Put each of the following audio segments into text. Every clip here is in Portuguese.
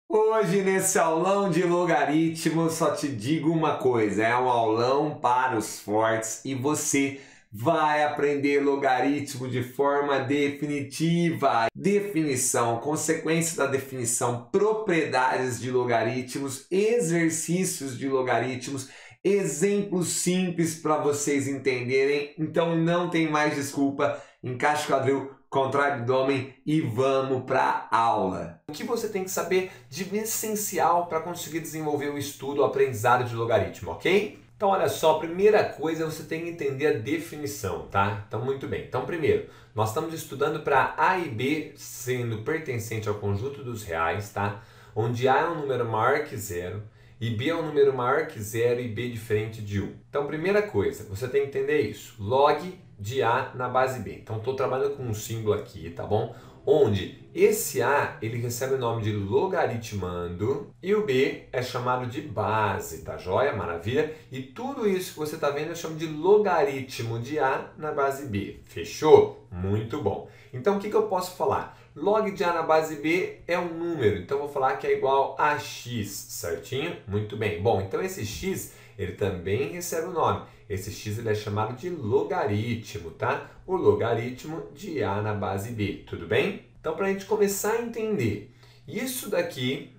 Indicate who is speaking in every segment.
Speaker 1: Hoje, nesse aulão de logaritmo, só te digo uma coisa: é um aulão para os fortes e você vai aprender logaritmo de forma definitiva. Definição, consequência da definição, propriedades de logaritmos, exercícios de logaritmos, exemplos simples para vocês entenderem. Então não tem mais desculpa, encaixe o quadril contra o abdômen e vamos para a aula. O que você tem que saber de essencial para conseguir desenvolver o estudo, o aprendizado de logaritmo, ok? Então, olha só, a primeira coisa você tem que entender a definição, tá? Então, muito bem. Então, primeiro, nós estamos estudando para A e B sendo pertencente ao conjunto dos reais, tá? Onde A é um número maior que zero e B é um número maior que zero e B diferente de 1. Então, primeira coisa, você tem que entender isso. Log de A na base B. Então, estou trabalhando com um símbolo aqui, tá bom? Onde esse A, ele recebe o nome de logaritmando e o B é chamado de base, tá joia? Maravilha? E tudo isso que você está vendo eu chamo de logaritmo de A na base B. Fechou? Muito bom. Então, o que eu posso falar? Log de A na base B é um número, então eu vou falar que é igual a x, certinho? Muito bem. Bom, então esse x, ele também recebe o nome. Esse x ele é chamado de logaritmo, tá? O logaritmo de A na base B, tudo bem? Então, para a gente começar a entender, isso daqui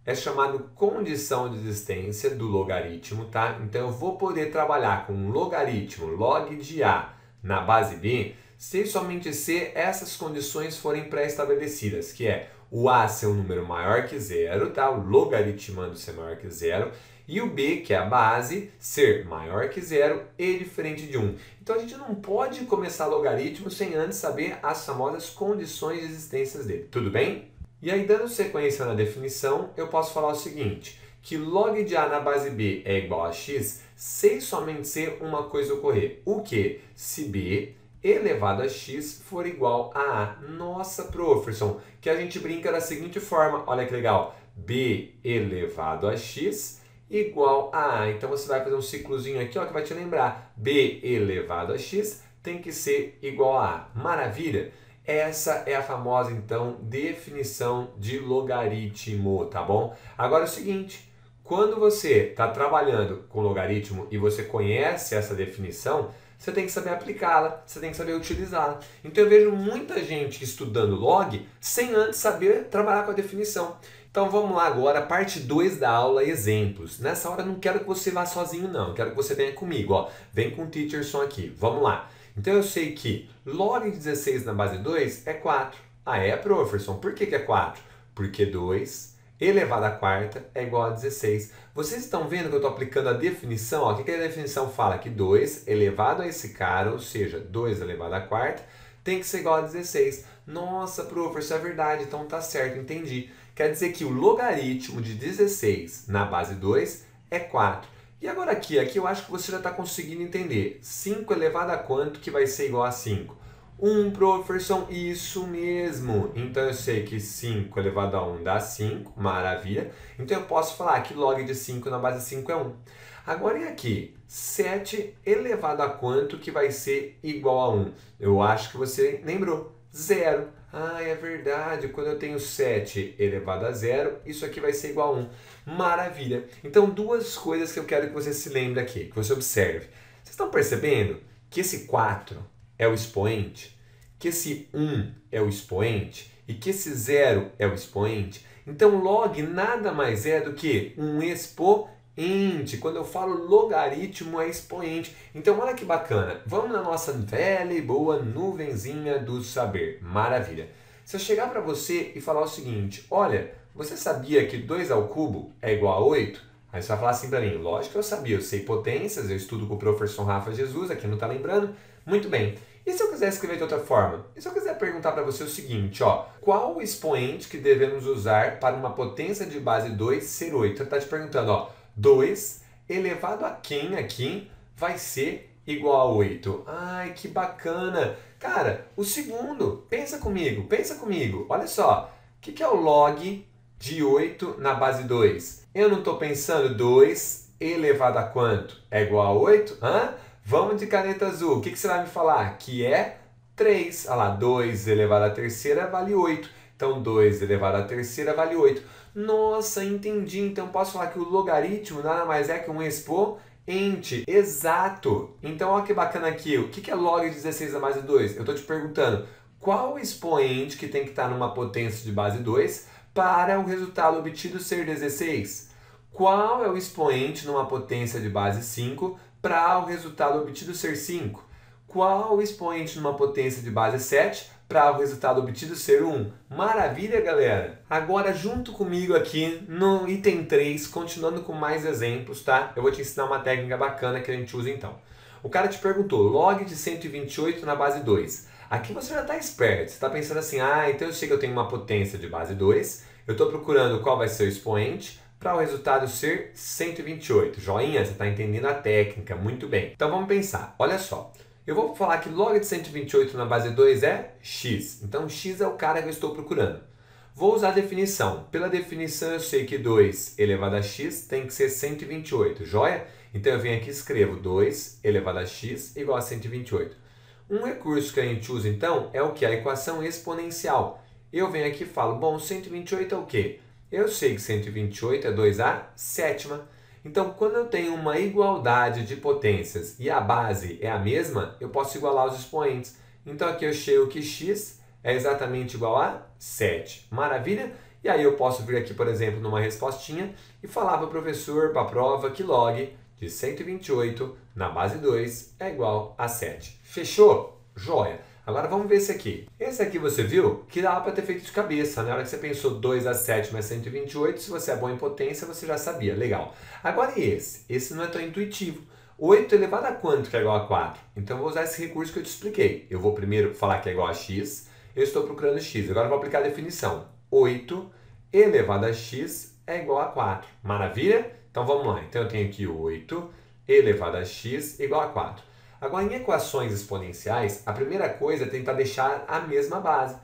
Speaker 1: é chamado condição de existência do logaritmo, tá? Então, eu vou poder trabalhar com um logaritmo log de A na base B se e somente se essas condições forem pré-estabelecidas, que é o A ser um número maior que zero, tá? O logaritmando ser maior que zero, e o B, que é a base, ser maior que zero e diferente de 1. Então a gente não pode começar logaritmo sem antes saber as famosas condições de existência dele, tudo bem? E aí, dando sequência na definição, eu posso falar o seguinte, que log de A na base B é igual a x se somente se uma coisa ocorrer. O que? Se B elevado a x for igual a A. Nossa, professor, que a gente brinca da seguinte forma, olha que legal, B elevado a x igual a A. Então você vai fazer um ciclozinho aqui ó, que vai te lembrar, B elevado a x tem que ser igual a A. Maravilha? Essa é a famosa, então, definição de logaritmo, tá bom? Agora é o seguinte, quando você está trabalhando com logaritmo e você conhece essa definição, você tem que saber aplicá-la, você tem que saber utilizá-la. Então eu vejo muita gente estudando log sem antes saber trabalhar com a definição. Então vamos lá agora, parte 2 da aula, exemplos. Nessa hora eu não quero que você vá sozinho não, eu quero que você venha comigo, ó. Vem com o Teacherson aqui, vamos lá. Então eu sei que log de 16 na base 2 é 4. Ah é, professor? Por que é 4? Porque 2 elevado à quarta é igual a 16. Vocês estão vendo que eu estou aplicando a definição? Ó, o que a definição fala? Que 2 elevado a esse cara, ou seja, 2 elevado à quarta, tem que ser igual a 16. Nossa, professor, é verdade, então tá certo, entendi. Quer dizer que o logaritmo de 16 na base 2 é 4. E agora aqui eu acho que você já está conseguindo entender. 5 elevado a quanto que vai ser igual a 5? 1, professor, isso mesmo. Então eu sei que 5 elevado a 1 dá 5, maravilha. Então eu posso falar que log de 5 na base 5 é 1. Agora e aqui? 7 elevado a quanto que vai ser igual a 1? Eu acho que você lembrou. 0. Ah, é verdade, quando eu tenho 7 elevado a 0, isso aqui vai ser igual a 1. Maravilha! Então, duas coisas que eu quero que você se lembre aqui, que você observe. Vocês estão percebendo que esse 4 é o expoente, que esse 1 é o expoente e que esse 0 é o expoente? Então, log nada mais é do que um expoente. Quando eu falo logaritmo é expoente. Então, olha que bacana. Vamos na nossa velha e boa nuvenzinha do saber. Maravilha. Se eu chegar para você e falar o seguinte, olha, você sabia que 2 ao cubo é igual a 8? Aí você vai falar assim para mim, lógico que eu sabia, eu sei potências, eu estudo com o professor Rafa Jesus, aqui não está lembrando? Muito bem. E se eu quiser escrever de outra forma? E se eu quiser perguntar para você o seguinte, ó, qual o expoente que devemos usar para uma potência de base 2 ser 8? Ele está te perguntando, ó, 2 elevado a quem aqui vai ser igual a 8? Ai, que bacana! Cara, o segundo, pensa comigo, olha só, o que é o log de 8 na base 2? Eu não estou pensando 2 elevado a quanto? É igual a 8? Hã? Vamos de caneta azul, o que você vai me falar? Que é 3, olha lá, 2 elevado à terceira vale 8, então 2 elevado à terceira vale 8. Nossa, entendi. Então posso falar que o logaritmo nada mais é que um expoente. Exato. Então olha que bacana aqui. O que é log de 16 a base 2? Eu estou te perguntando qual expoente que tem que estar numa potência de base 2 para o resultado obtido ser 16? Qual é o expoente numa potência de base 5 para o resultado obtido ser 5? Qual o expoente numa potência de base 7 para o resultado obtido ser 1? Maravilha, galera! Agora, junto comigo aqui no item 3, continuando com mais exemplos, tá? Eu vou te ensinar uma técnica bacana que a gente usa então. O cara te perguntou, log de 128 na base 2. Aqui você já está esperto, você está pensando assim, então eu sei que eu tenho uma potência de base 2, eu estou procurando qual vai ser o expoente para o resultado ser 128. Joinha, você está entendendo a técnica, muito bem. Então vamos pensar, olha só. Eu vou falar que log de 128 na base 2 é x. Então, x é o cara que eu estou procurando. Vou usar a definição. Pela definição, eu sei que 2 elevado a x tem que ser 128, joia? Então, eu venho aqui e escrevo 2 elevado a x igual a 128. Um recurso que a gente usa, então, é o que? A equação exponencial. Eu venho aqui e falo, bom, 128 é o quê? Eu sei que 128 é 2a sétima. Então, quando eu tenho uma igualdade de potências e a base é a mesma, eu posso igualar os expoentes. Então, aqui eu chego que x é exatamente igual a 7. Maravilha? E aí eu posso vir aqui, por exemplo, numa respostinha e falar para o professor, para a prova, que log de 128 na base 2 é igual a 7. Fechou? Joia! Agora vamos ver esse aqui. Esse aqui você viu que dá para ter feito de cabeça. Na hora que você pensou 2 a 7 mais 128, se você é bom em potência, você já sabia. Legal. Agora e esse? Esse não é tão intuitivo. 8 elevado a quanto que é igual a 4? Então eu vou usar esse recurso que eu te expliquei. Eu vou primeiro falar que é igual a x. Eu estou procurando x. Agora eu vou aplicar a definição. 8 elevado a x é igual a 4. Maravilha? Então vamos lá. Então eu tenho aqui 8 elevado a x igual a 4. Agora, em equações exponenciais, a primeira coisa é tentar deixar a mesma base.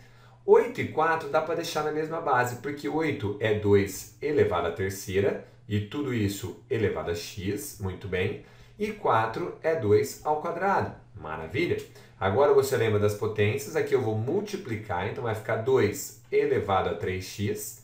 Speaker 1: 8 e 4 dá para deixar na mesma base, porque 8 é 2 elevado à terceira, e tudo isso elevado a x, muito bem, e 4 é 2 ao quadrado. Maravilha! Agora você lembra das potências, aqui eu vou multiplicar, então vai ficar 2 elevado a 3x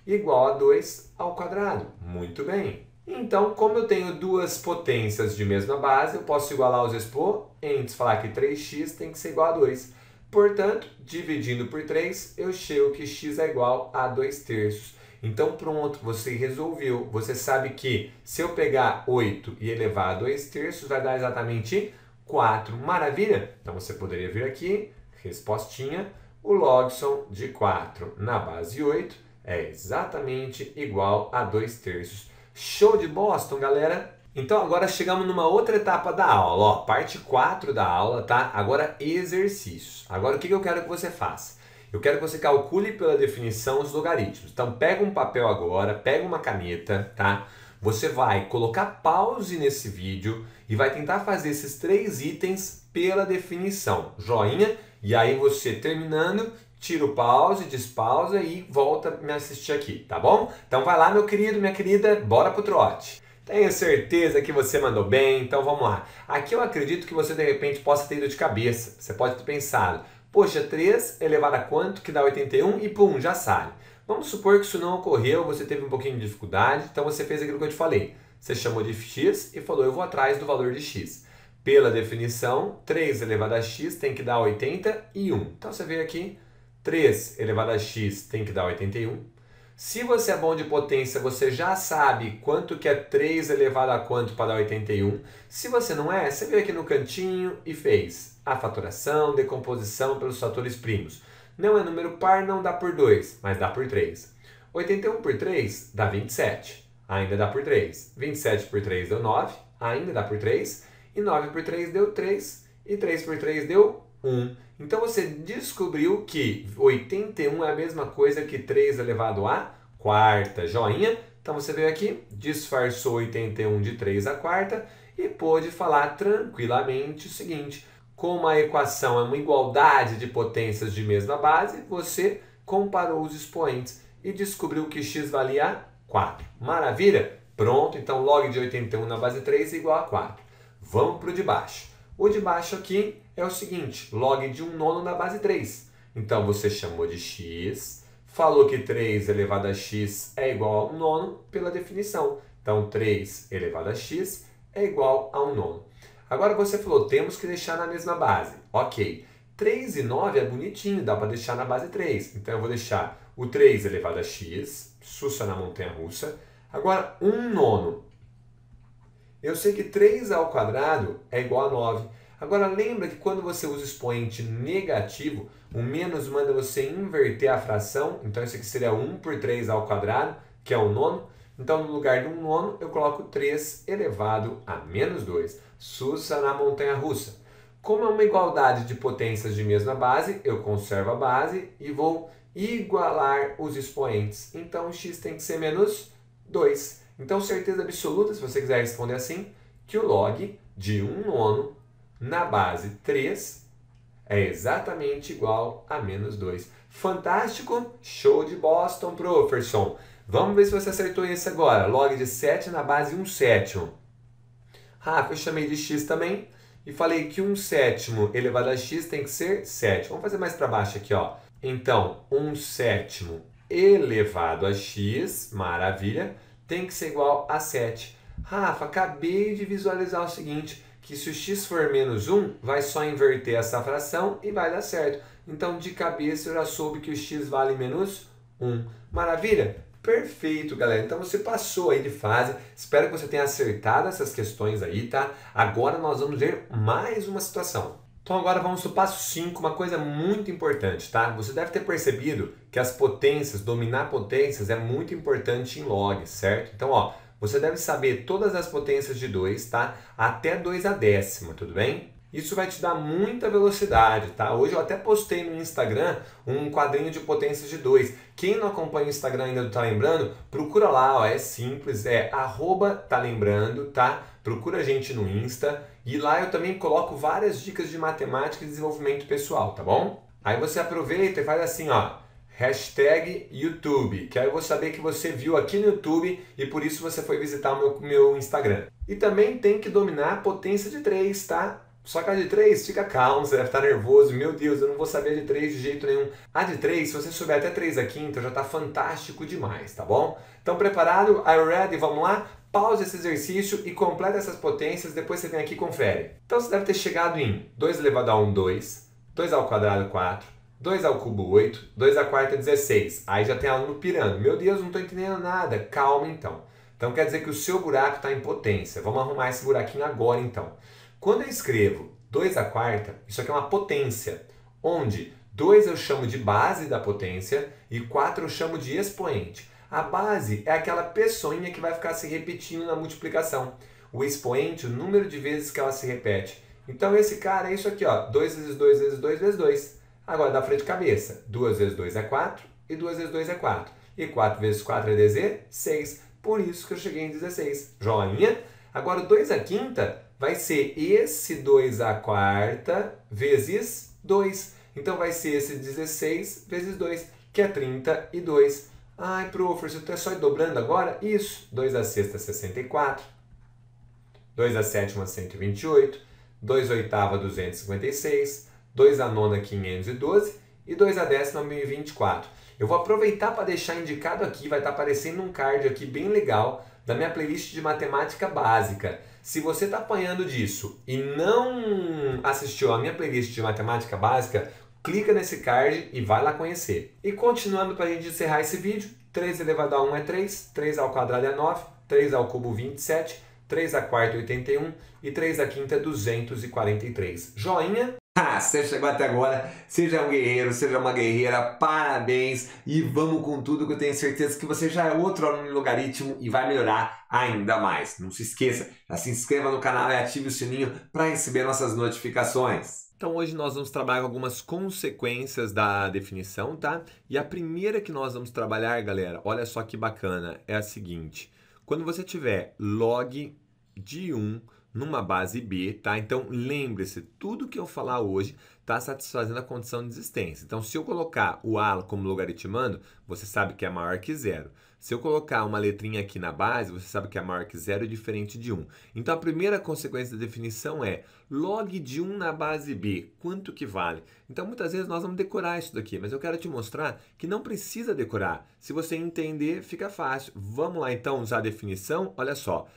Speaker 1: igual a 2 ao quadrado. Muito bem! Então, como eu tenho duas potências de mesma base, eu posso igualar os expoentes, falar que 3x tem que ser igual a 2. Portanto, dividindo por 3, eu chego que x é igual a 2 terços. Então, pronto, você resolveu. Você sabe que se eu pegar 8 e elevar a 2 terços, vai dar exatamente 4. Maravilha? Então, você poderia vir aqui, respostinha, o logson de 4 na base 8 é exatamente igual a 2 terços. Show de Boston, galera! Então agora chegamos numa outra etapa da aula, ó, parte 4 da aula, tá? Agora exercícios. Agora o que eu quero que você faça? Eu quero que você calcule pela definição os logaritmos. Então pega um papel agora, pega uma caneta, tá? Você vai colocar pause nesse vídeo e vai tentar fazer esses 3 itens pela definição. Joinha, e aí você terminando, tira o pause, despausa e volta a me assistir aqui, tá bom? Então vai lá, meu querido, minha querida, bora pro trote. Tenho certeza que você mandou bem, então vamos lá. Aqui eu acredito que você de repente possa ter ido de cabeça. Você pode ter pensado, poxa, 3 elevado a quanto que dá 81 e pum, já sai. Vamos supor que isso não ocorreu, você teve um pouquinho de dificuldade, então você fez aquilo que eu te falei. Você chamou de x e falou, eu vou atrás do valor de x. Pela definição, 3 elevado a x tem que dar 81. Então você veio aqui, 3 elevado a x tem que dar 81. Se você é bom de potência, você já sabe quanto que é 3 elevado a quanto para dar 81. Se você não é, você veio aqui no cantinho e fez a fatoração, decomposição pelos fatores primos. Não é número par, não dá por 2, mas dá por 3. 81 por 3 dá 27, ainda dá por 3. 27 por 3 deu 9, ainda dá por 3. E 9 por 3 deu 3, e 3 por 3 deu 1. Então você descobriu que 81 é a mesma coisa que 3 elevado à quarta. Joinha? Então você veio aqui, disfarçou 81 de 3 à quarta e pôde falar tranquilamente o seguinte: como a equação é uma igualdade de potências de mesma base, você comparou os expoentes e descobriu que x valia 4. Maravilha? Pronto, então log de 81 na base 3 é igual a 4. Vamos para o de baixo. O de baixo aqui é o seguinte, log de 1/9 na base 3. Então você chamou de x, falou que 3 elevado a x é igual a 1 nono pela definição. Então, 3 elevado a x é igual a 1 nono. Agora você falou, temos que deixar na mesma base. Ok. 3 e 9 é bonitinho, dá para deixar na base 3. Então, eu vou deixar o 3 elevado a x, sussa na montanha-russa. Agora, 1 nono. Eu sei que 3 ao quadrado é igual a 9. Agora, lembra que quando você usa expoente negativo, o menos manda você inverter a fração. Então, isso aqui seria 1 por 3 ao quadrado, que é o nono. Então, no lugar de 1 nono, eu coloco 3 elevado a menos 2. Sussa na montanha-russa. Como é uma igualdade de potências de mesma base, eu conservo a base e vou igualar os expoentes. Então, x tem que ser menos 2. Então, certeza absoluta, se você quiser responder assim, que o log de 1 nono na base 3 é exatamente igual a menos 2. Fantástico! Show de Boston, professor! Vamos ver se você acertou isso agora. Log de 7 na base 1 sétimo. Rafa, eu chamei de x também e falei que 1 sétimo elevado a x tem que ser 7. Vamos fazer mais para baixo aqui, ó. Então, 1 sétimo elevado a x, maravilha, tem que ser igual a 7. Rafa, acabei de visualizar o seguinte, que se o x for menos 1, vai só inverter essa fração e vai dar certo. Então, de cabeça, eu já soube que o x vale menos 1. Maravilha? Perfeito, galera. Então, você passou aí de fase. Espero que você tenha acertado essas questões aí, tá? Agora, nós vamos ver mais uma situação. Então, agora vamos para o passo 5, uma coisa muito importante, tá? Você deve ter percebido que as potências, dominar potências é muito importante em log, certo? Então, ó, você deve saber todas as potências de 2, tá? Até 2 a décima, tudo bem? Isso vai te dar muita velocidade, tá? Hoje eu até postei no Instagram um quadrinho de potências de 2. Quem não acompanha o Instagram ainda do Tá Lembrando, procura lá, ó, é simples, é @talembrando, tá? Procura a gente no Insta e lá eu também coloco várias dicas de matemática e desenvolvimento pessoal, tá bom? Aí você aproveita e faz assim, ó, #YouTube, que aí eu vou saber que você viu aqui no YouTube e por isso você foi visitar o meu Instagram. E também tem que dominar a potência de 3, tá? Só que a de 3, fica calmo, você deve estar nervoso. Meu Deus, eu não vou saber a de 3 de jeito nenhum. A de 3, se você souber até 3 a quinta, já está fantástico demais, tá bom? Então, preparado? Are you ready? Vamos lá? Pausa esse exercício e completa essas potências, depois você vem aqui e confere. Então, você deve ter chegado em 2 elevado a 1, 2. 2 ao quadrado, 4. 2 ao cubo, 8. 2 à quarta, 16. Aí já tem aluno pirando. Meu Deus, não estou entendendo nada. Calma, então. Então, quer dizer que o seu buraco está em potência. Vamos arrumar esse buraquinho agora, então. Quando eu escrevo 2 à quarta, isso aqui é uma potência, onde 2 eu chamo de base da potência e 4 eu chamo de expoente. A base é aquela pessoinha que vai ficar se repetindo na multiplicação. O expoente, o número de vezes que ela se repete. Então esse cara é isso aqui, ó, 2 vezes 2 vezes 2 vezes 2. Agora dá frente de cabeça. 2 vezes 2 é 4 e 2 vezes 2 é 4. E 4 vezes 4 é 16. Por isso que eu cheguei em 16. Joinha? Agora o 2 à quinta vai ser esse 2 à quarta vezes 2. Então, vai ser esse 16 vezes 2, que é 32. Ai, professor, você é só ir dobrando agora? Isso. 2 à sexta, 64. 2 à sétima, 128. 2 à oitava, 256. 2 à nona, 512. E 2 à décima, 1024. Eu vou aproveitar para deixar indicado aqui, vai estar aparecendo um card aqui bem legal da minha playlist de matemática básica. Se você está apanhando disso e não assistiu a minha playlist de matemática básica, clica nesse card e vai lá conhecer. E continuando para a gente encerrar esse vídeo, 3 elevado a 1 é 3, 3 ao quadrado é 9, 3 ao cubo 27, 3 à quarta 81 e 3 à quinta 243. Joinha? Você chegou até agora, seja um guerreiro, seja uma guerreira, parabéns e vamos com tudo que eu tenho certeza que você já é outro aluno em logaritmo e vai melhorar ainda mais. Não se esqueça, já se inscreva no canal e ative o sininho para receber nossas notificações. Então hoje nós vamos trabalhar algumas consequências da definição, tá? E a primeira que nós vamos trabalhar, galera, olha só que bacana, é a seguinte. Quando você tiver log de 1 numa base B, tá? Então, lembre-se, tudo que eu falar hoje está satisfazendo a condição de existência. Então, se eu colocar o A como logaritmando, você sabe que é maior que zero. Se eu colocar uma letrinha aqui na base, você sabe que é maior que 0 é diferente de 1. Então a primeira consequência da definição é log de 1 na base b, quanto que vale? Então muitas vezes nós vamos decorar isso daqui, mas eu quero te mostrar que não precisa decorar. Se você entender, fica fácil. Vamos lá então usar a definição? Olha só.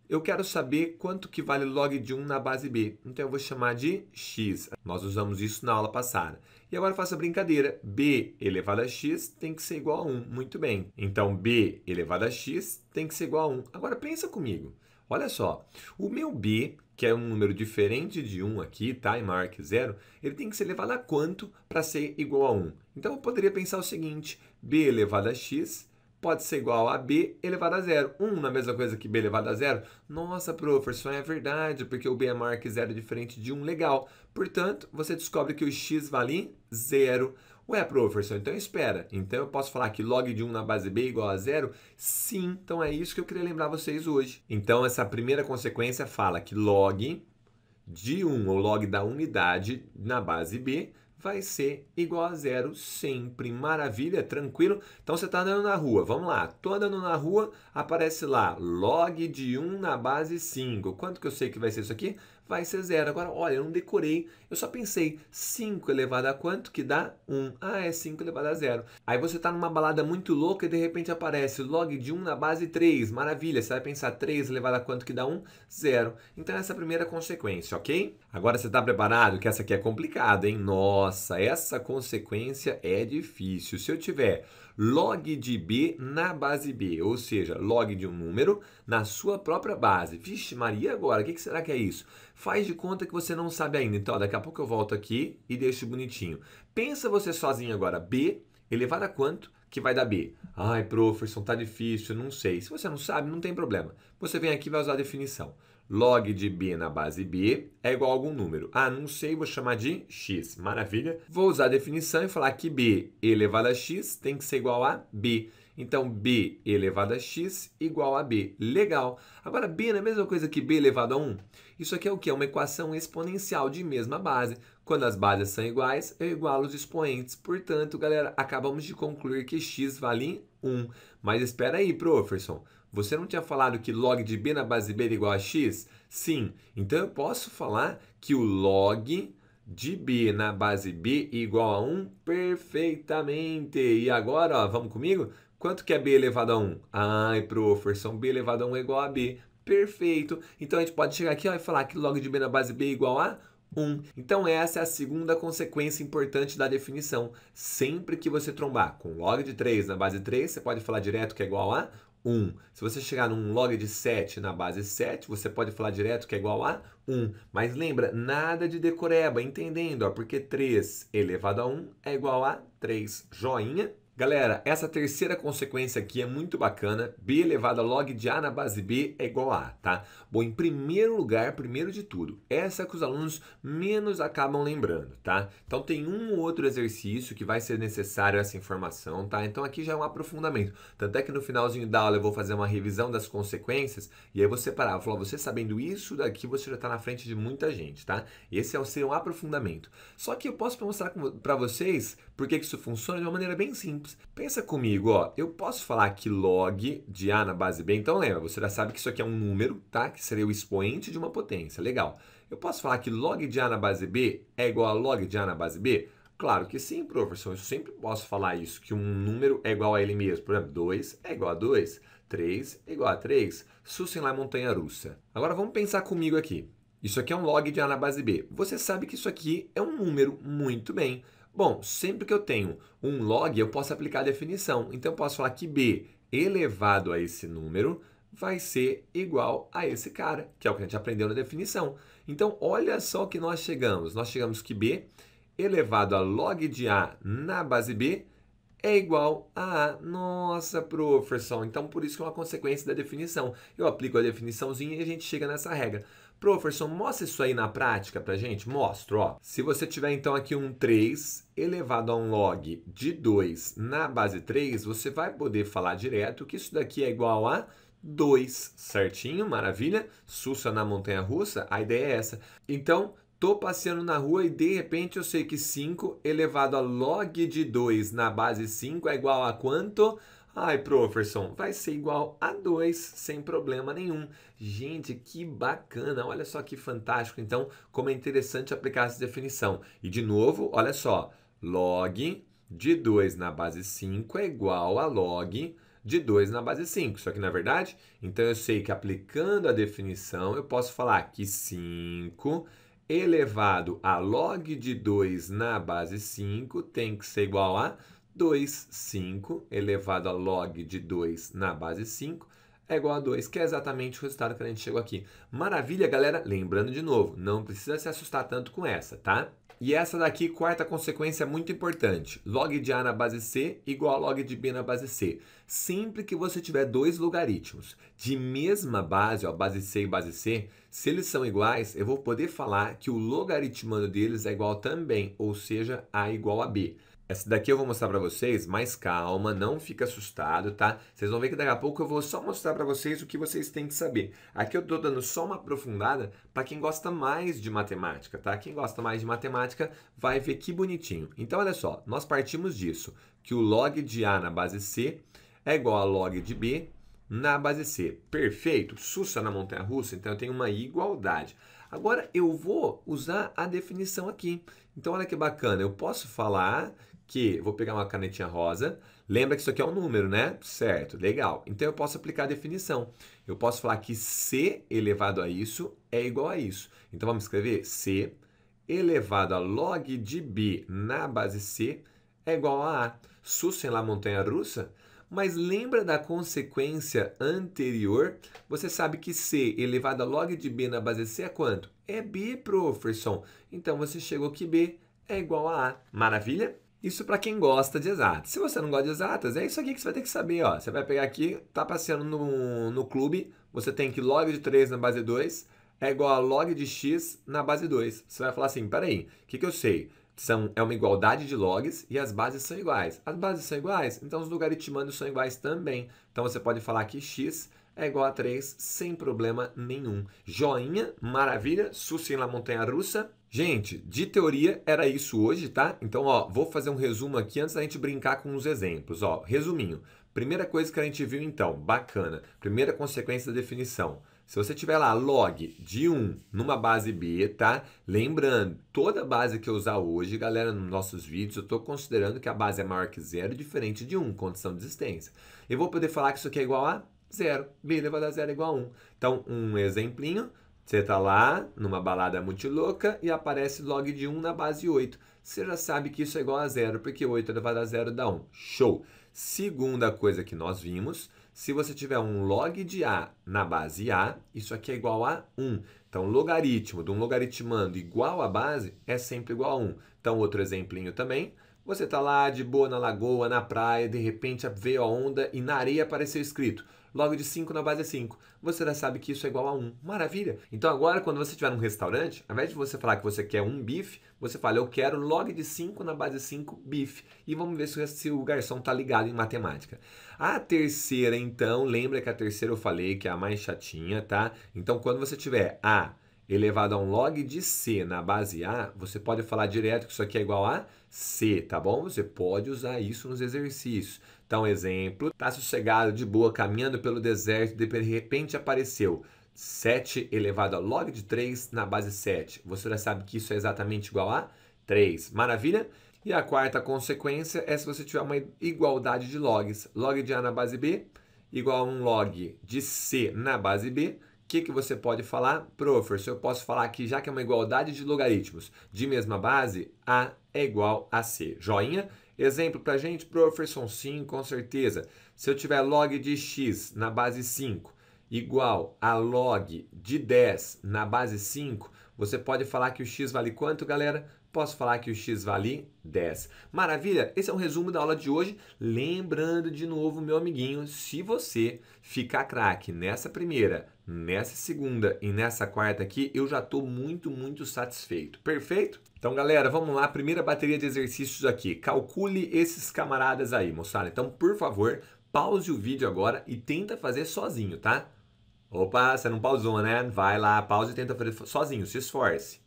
Speaker 1: Eu quero saber quanto que vale log de 1 na base b. Então eu vou chamar de x. Nós usamos isso na aula passada. E agora faça a brincadeira. b elevado a x tem que ser igual a 1. Muito bem. Então b elevado a x tem que ser igual a 1. Agora pensa comigo. Olha só. O meu b, que é um número diferente de 1 aqui, tá? E maior que 0, ele tem que ser elevado a quanto para ser igual a 1? Então eu poderia pensar o seguinte. b elevado a x pode ser igual a b elevado a 0. 1 não é a mesma coisa que b elevado a 0? Nossa, professor, é verdade, porque o b é maior que 0 é diferente de 1. Legal. Portanto, você descobre que o x vale 0. Ué, professor, então espera. Então eu posso falar que log de 1 na base b é igual a 0? Sim, então é isso que eu queria lembrar vocês hoje. Então essa primeira consequência fala que log de 1, ou log da unidade na base b, vai ser igual a 0 sempre. Maravilha, tranquilo? Então você está andando na rua, vamos lá. Estou andando na rua, aparece lá, log de 1 na base 5. Quanto que eu sei que vai ser isso aqui? Vai ser 0. Agora, olha, eu não decorei, eu só pensei, 5 elevado a quanto que dá? 1. Ah, é 5 elevado a 0. Aí você está numa balada muito louca e de repente aparece log de 1 na base 3. Maravilha, você vai pensar 3 elevado a quanto que dá 1? 0. Então essa é a primeira consequência, ok? Agora você está preparado? Que essa aqui é complicada, hein? Nossa, essa consequência é difícil. Se eu tiver log de b na base b, ou seja, log de um número na sua própria base. Vixe Maria, agora, o que será que é isso? Faz de conta que você não sabe ainda. Então, daqui a pouco eu volto aqui e deixo bonitinho. Pensa você sozinho agora, b elevado a quanto que vai dar b? Ai, professor, tá difícil, não sei. Se você não sabe, não tem problema. Você vem aqui e vai usar a definição. Log de b na base b é igual a algum número. Ah, não sei, vou chamar de x. Maravilha. Vou usar a definição e falar que b elevado a x tem que ser igual a b. Então, b elevado a x igual a b. Legal. Agora, b não é a mesma coisa que b elevado a 1? Isso aqui é o quê? É uma equação exponencial de mesma base. Quando as bases são iguais, eu igualo os expoentes. Portanto, galera, acabamos de concluir que x vale 1. Mas espera aí, professor. Você não tinha falado que log de b na base b era igual a x? Sim. Então, eu posso falar que o log de b na base b igual a 1 perfeitamente. E agora, ó, vamos comigo? Quanto que é b elevado a 1? Ai, professor, b elevado a 1 é igual a b. Perfeito. Então, a gente pode chegar aqui ó, e falar que log de b na base b é igual a 1. Então, essa é a segunda consequência importante da definição. Sempre que você trombar com log de 3 na base 3, você pode falar direto que é igual a 1. Se você chegar num log de 7 na base 7, você pode falar direto que é igual a 1. Mas lembra, nada de decoreba, entendendo, ó, porque 3 elevado a 1 é igual a 3. Joinha. Galera, essa terceira consequência aqui é muito bacana. B elevado a log de A na base B é igual a A, tá? Bom, em primeiro lugar, primeiro de tudo, essa é que os alunos menos acabam lembrando, tá? Então tem um ou outro exercício que vai ser necessário essa informação, tá? Então aqui já é um aprofundamento. Tanto é que no finalzinho da aula eu vou fazer uma revisão das consequências e aí vou separar. Vou falar, você sabendo isso daqui, você já está na frente de muita gente, tá? Esse é o seu aprofundamento. Só que eu posso mostrar para vocês por que isso funciona de uma maneira bem simples. Pensa comigo, ó, eu posso falar que log de A na base B, então lembra, você já sabe que isso aqui é um número, tá? Que seria o expoente de uma potência, legal. Eu posso falar que log de A na base B é igual a log de A na base B? Claro que sim, professor, eu sempre posso falar isso, que um número é igual a ele mesmo. Por exemplo, 2 é igual a 2, 3 é igual a 3, sussem lá montanha-russa. Agora vamos pensar comigo aqui. Isso aqui é um log de A na base B. Você sabe que isso aqui é um número, muito bem. Bom, sempre que eu tenho um log, eu posso aplicar a definição. Então, eu posso falar que b elevado a esse número vai ser igual a esse cara, que é o que a gente aprendeu na definição. Então, olha só o que nós chegamos. Nós chegamos que b elevado a log de a na base b é igual a A. Nossa, professor, então por isso que é uma consequência da definição. Eu aplico a definiçãozinha e a gente chega nessa regra. Professor, mostra isso aí na prática pra gente? Mostro, ó. Se você tiver então aqui um 3 elevado a um log de 2 na base 3, você vai poder falar direto que isso daqui é igual a 2, certinho? Maravilha? Sussa na montanha-russa? A ideia é essa. Então, tô passeando na rua e de repente eu sei que 5 elevado a log de 2 na base 5 é igual a quanto? Ai, professor, vai ser igual a 2 sem problema nenhum. Gente, que bacana, olha só que fantástico. Então, como é interessante aplicar essa definição. E de novo, olha só, log de 2 na base 5 é igual a log de 2 na base 5. Só que na verdade, então eu sei que aplicando a definição, eu posso falar que 5 elevado a log de 2 na base 5 tem que ser igual a 2, 5 elevado a log de 2 na base 5 é igual a 2, que é exatamente o resultado que a gente chegou aqui. Maravilha, galera? Lembrando de novo, não precisa se assustar tanto com essa, tá? E essa daqui, quarta consequência muito importante. Log de A na base C igual a log de B na base C. Sempre que você tiver dois logaritmos de mesma base, ó, base C e base C, se eles são iguais, eu vou poder falar que o logaritmando deles é igual também, ou seja, A igual a B. Essa daqui eu vou mostrar para vocês, mas calma, não fica assustado, tá? Vocês vão ver que daqui a pouco eu vou só mostrar para vocês o que vocês têm que saber. Aqui eu tô dando só uma aprofundada para quem gosta mais de matemática, tá? Quem gosta mais de matemática vai ver que bonitinho. Então, olha só, nós partimos disso, que o log de A na base C é igual a log de B na base C. Perfeito? Sussa na montanha-russa, então eu tenho uma igualdade. Agora eu vou usar a definição aqui. Então, olha que bacana, eu posso falar que, vou pegar uma canetinha rosa, lembra que isso aqui é um número, né? Certo, legal. Então eu posso aplicar a definição. Eu posso falar que C elevado a isso é igual a isso. Então vamos escrever C elevado a log de B na base C é igual a A. Sussa lá montanha-russa? Mas lembra da consequência anterior? Você sabe que C elevado a log de B na base C é quanto? É B, professor. Então você chegou que B é igual a A. Maravilha? Isso para quem gosta de exatas. Se você não gosta de exatas, é isso aqui que você vai ter que saber. Ó. Você vai pegar aqui, tá passeando no clube, você tem que log de 3 na base 2 é igual a log de x na base 2. Você vai falar assim, peraí, o que eu sei? É uma igualdade de logs e as bases são iguais. As bases são iguais, então os logaritmandos são iguais também. Então você pode falar que x é igual a 3 sem problema nenhum. Joinha, maravilha, sucesso na montanha-russa. Gente, de teoria era isso hoje, tá? Então, ó, vou fazer um resumo aqui antes da gente brincar com os exemplos. Ó, resuminho. Primeira coisa que a gente viu então, bacana. Primeira consequência da definição. Se você tiver lá log de 1 numa base B, tá? Lembrando, toda base que eu usar hoje, galera, nos nossos vídeos, eu estou considerando que a base é maior que 0, diferente de 1, condição de existência. Eu vou poder falar que isso aqui é igual a 0. B elevado a 0 é igual a 1. Então, um exemplinho. Você está lá numa balada muito louca e aparece log de 1 na base 8. Você já sabe que isso é igual a 0, porque 8 elevado a 0 dá 1. Show! Segunda coisa que nós vimos, se você tiver um log de A na base A, isso aqui é igual a 1. Então, logaritmo de um logaritmando igual à base é sempre igual a 1. Então, outro exemplinho também. Você está lá de boa na lagoa, na praia, de repente veio a onda e na areia apareceu escrito log de 5 na base 5. Você já sabe que isso é igual a 1. Maravilha! Então agora, quando você estiver num restaurante, ao invés de você falar que você quer um bife, você fala, eu quero log de 5 na base 5 bife. E vamos ver se o garçom está ligado em matemática. A terceira, então, lembra que a terceira eu falei que é a mais chatinha, tá? Então, quando você tiver A elevado a um log de C na base A, você pode falar direto que isso aqui é igual a C, tá bom? Você pode usar isso nos exercícios. Então, exemplo, tá sossegado, de boa, caminhando pelo deserto, de repente apareceu 7 elevado a log de 3 na base 7. Você já sabe que isso é exatamente igual a 3. Maravilha? E a quarta consequência é se você tiver uma igualdade de logs. Log de A na base B igual a um log de C na base B. O que você pode falar? Professor, eu posso falar que já que é uma igualdade de logaritmos de mesma base, A é igual a C. Joinha? Exemplo pra gente, professor, sim, com certeza. Se eu tiver log de x na base 5 igual a log de 10 na base 5, você pode falar que o x vale quanto, galera? Posso falar que o x vale 10. Maravilha? Esse é um resumo da aula de hoje. Lembrando de novo, meu amiguinho, se você ficar craque nessa primeira, nessa segunda e nessa quarta aqui, eu já estou muito, muito satisfeito. Perfeito? Então, galera, vamos lá. Primeira bateria de exercícios aqui. Calcule esses camaradas aí, moçada. Então, por favor, pause o vídeo agora e tenta fazer sozinho, tá? Opa, você não pausou, né? Vai lá, pausa e tenta fazer sozinho, se esforce.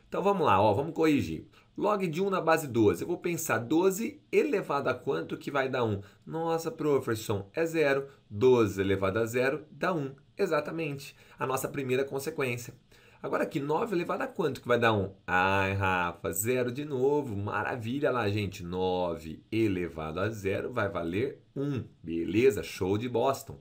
Speaker 1: Então vamos lá, ó, vamos corrigir. Log de 1 na base 12. Eu vou pensar 12 elevado a quanto que vai dar 1? Nossa, professor, é 0. 12 elevado a 0 dá 1. Exatamente. A nossa primeira consequência. Agora aqui, 9 elevado a quanto que vai dar 1? Ai, Rafa, 0 de novo. Maravilha lá, gente. 9 elevado a 0 vai valer 1. Beleza, show de Boston.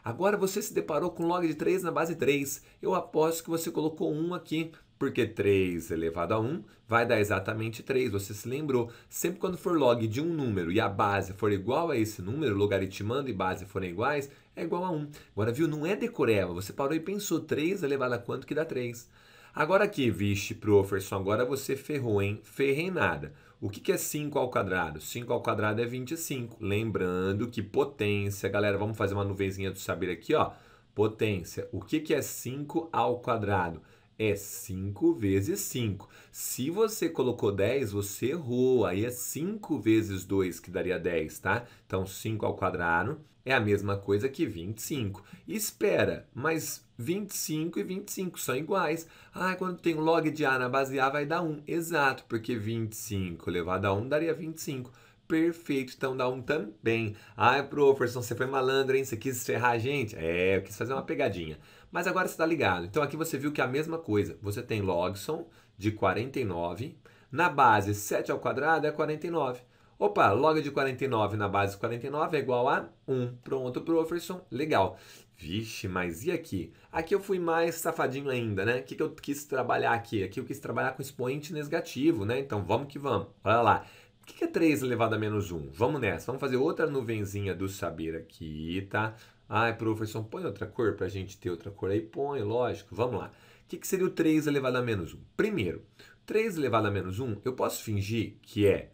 Speaker 1: Agora você se deparou com log de 3 na base 3. Eu aposto que você colocou 1 aqui, porque 3 elevado a 1 vai dar exatamente 3. Você se lembrou, sempre quando for log de um número e a base for igual a esse número, logaritmando e base forem iguais, é igual a 1. Agora viu, não é decoreba, você parou e pensou 3 elevado a quanto que dá 3. Agora aqui, vixe, professor, agora você ferrou, hein? Ferrei nada. O que é 5 ao quadrado? 5 ao quadrado é 25. Lembrando que potência, galera, vamos fazer uma nuvenzinha do saber aqui, ó. Potência. O que é 5 ao quadrado? É 5 vezes 5. Se você colocou 10, você errou. Aí é 5 vezes 2 que daria 10, tá? Então, 5 ao quadrado é a mesma coisa que 25. Espera, mas 25 e 25 são iguais. Ah, quando tem log de A na base A vai dar 1. Exato, porque 25 elevado a 1 daria 25. Perfeito, então dá 1 também. Ai, professor, você foi malandro, hein? Você quis ferrar a gente? É, eu quis fazer uma pegadinha. Mas agora você está ligado. Então aqui você viu que é a mesma coisa. Você tem logson de 49. Na base, 7 ao quadrado é 49. Opa, log de 49 na base 49 é igual a 1. Pronto, professor. Legal. Vixe, mas e aqui? Aqui eu fui mais safadinho ainda, né? O que eu quis trabalhar aqui? Aqui eu quis trabalhar com expoente negativo, né? Então vamos que vamos. Olha lá. O que é 3 elevado a menos 1? Vamos nessa. Vamos fazer outra nuvenzinha do saber aqui, tá? Ai, professor, põe outra cor pra gente ter outra cor aí. Põe, lógico. Vamos lá. O que seria o 3 elevado a menos 1? Primeiro, 3 elevado a menos 1, eu posso fingir que é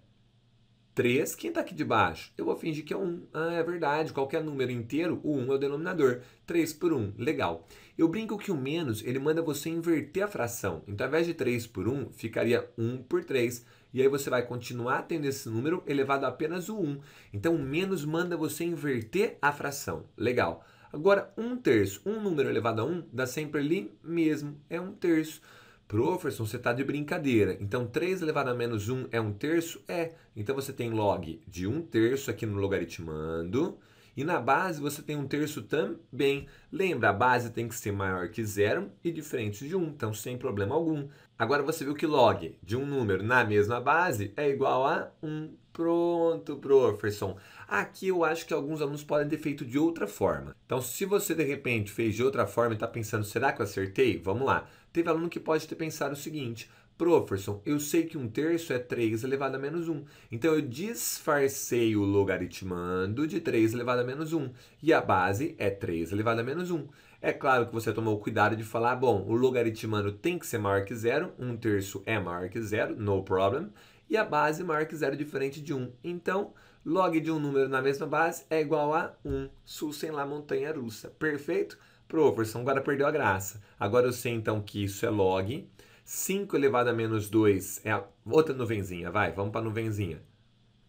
Speaker 1: 3, quem está aqui de baixo? Eu vou fingir que é 1. Ah, é verdade, qualquer número inteiro, o 1 é o denominador. 3 por 1, legal. Eu brinco que o menos, ele manda você inverter a fração. Então, ao invés de 3 por 1, ficaria 1 por 3. E aí você vai continuar tendo esse número elevado a apenas o 1. Então, o menos manda você inverter a fração. Legal. Agora, 1 terço. Um número elevado a 1 dá sempre ali mesmo, é 1 terço. Professor, você está de brincadeira. Então, 3 elevado a menos 1 é 1 terço? É. Então, você tem log de 1 terço aqui no logaritmando. E na base, você tem 1 terço também. Lembra, a base tem que ser maior que 0 e diferente de 1. Então, sem problema algum. Agora, você viu que log de um número na mesma base é igual a 1. Pronto, professor. Aqui eu acho que alguns alunos podem ter feito de outra forma. Então, se você de repente fez de outra forma e está pensando, será que eu acertei? Vamos lá. Teve aluno que pode ter pensado o seguinte: professor, eu sei que 1 terço é 3 elevado a menos 1. Então, eu disfarcei o logaritmando de 3 elevado a menos 1. E a base é 3 elevado a menos 1. É claro que você tomou o cuidado de falar, bom, o logaritmando tem que ser maior que 0. 1 terço é maior que 0, no problem. E a base maior que 0 diferente de 1. Então, log de um número na mesma base é igual a 1. Sul lá, montanha russa. Perfeito? Professor, agora perdeu a graça. Agora eu sei então que isso é log. 5 elevado a menos 2 é a outra nuvenzinha. Vai, vamos para a nuvenzinha.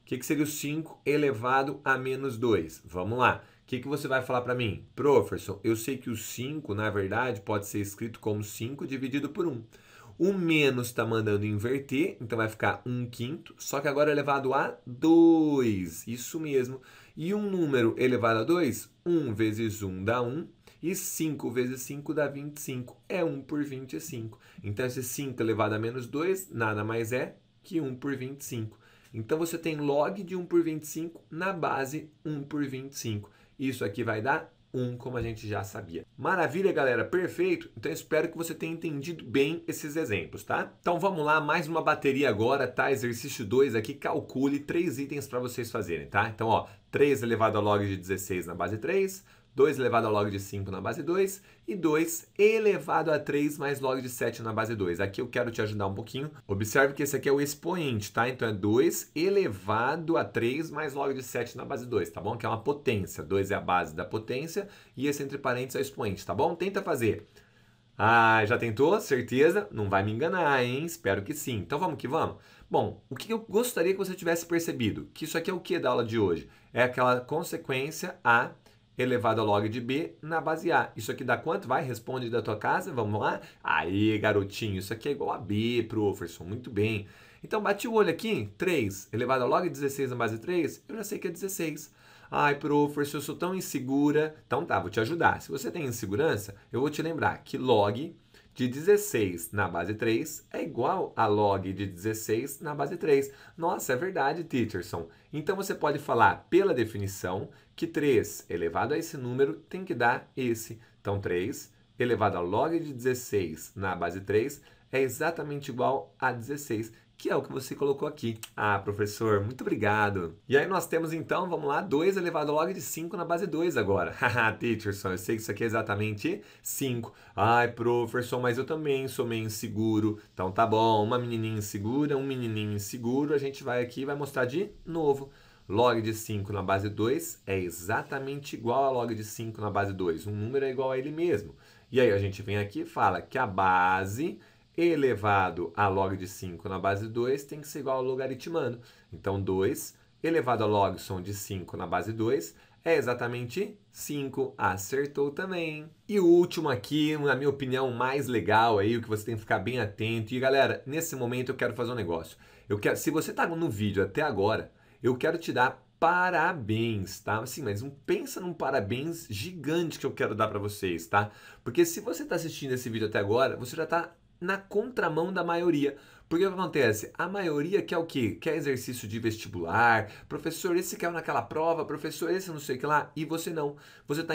Speaker 1: O que seria o 5 elevado a menos 2? Vamos lá. O que você vai falar para mim? Professor, eu sei que o 5, na verdade, pode ser escrito como 5 dividido por 1. O menos está mandando inverter, então vai ficar 1 quinto, só que agora é elevado a 2. Isso mesmo. E um número elevado a 2, 1 vezes 1 dá 1. E 5 vezes 5 dá 25. É 1 por 25. Então, esse 5 elevado a menos 2 nada mais é que 1 por 25. Então, você tem log de 1 por 25 na base 1 por 25. Isso aqui vai dar 1, como a gente já sabia. Maravilha, galera, perfeito? Então eu espero que você tenha entendido bem esses exemplos, tá? Então vamos lá, mais uma bateria agora, tá? Exercício 2 aqui, calcule 3 itens para vocês fazerem, tá? Então, ó, 3 elevado ao log de 16 na base 3, 2 elevado ao log de 5 na base 2 e 2 elevado a 3 mais log de 7 na base 2. Aqui eu quero te ajudar um pouquinho. Observe que esse aqui é o expoente, tá? Então é 2 elevado a 3 mais log de 7 na base 2, tá bom? Que é uma potência. 2 é a base da potência e esse entre parênteses é o expoente, tá bom? Tenta fazer. Ah, já tentou? Certeza? Não vai me enganar, hein? Espero que sim. Então vamos que vamos? Bom, o que eu gostaria que você tivesse percebido? Que isso aqui é o que da aula de hoje? É aquela consequência A elevado a log de B na base A. Isso aqui dá quanto? Vai, responde da tua casa, vamos lá? Aí, garotinho, isso aqui é igual a B, professor, muito bem. Então, bati o olho aqui, 3 elevado a log de 16 na base 3, eu já sei que é 16. Ai, professor, eu sou tão insegura. Então tá, vou te ajudar. Se você tem insegurança, eu vou te lembrar que log de 16 na base 3 é igual a log de 16 na base 3. Nossa, é verdade, Teacherson. Então você pode falar pela definição que 3 elevado a esse número tem que dar esse. Então 3 elevado a log de 16 na base 3 é exatamente igual a 16, que é o que você colocou aqui. Ah, professor, muito obrigado. E aí nós temos então, vamos lá, 2 elevado a log de 5 na base 2 agora. Haha, Teacherson, eu sei que isso aqui é exatamente 5. Ai, professor, mas eu também sou meio inseguro. Então tá bom, uma menininha insegura, um menininho inseguro, a gente vai aqui e vai mostrar de novo. Log de 5 na base 2 é exatamente igual a log de 5 na base 2. Um número é igual a ele mesmo. E aí a gente vem aqui e fala que a base elevado a log de 5 na base 2 tem que ser igual ao logaritmando. Então, 2 elevado a log de 5 na base 2 é exatamente 5. Acertou também. E o último aqui, na minha opinião, mais legal aí, o que você tem que ficar bem atento. E galera, nesse momento eu quero fazer um negócio. Se você está no vídeo até agora, eu quero te dar parabéns, tá? Assim, mas pensa num parabéns gigante que eu quero dar para vocês, tá? Porque se você está assistindo esse vídeo até agora, você já está na contramão da maioria. Porque o que acontece? A maioria quer o quê? Quer exercício de vestibular, professor, esse caiu naquela prova, professor, esse não sei o que lá, e você não. Você está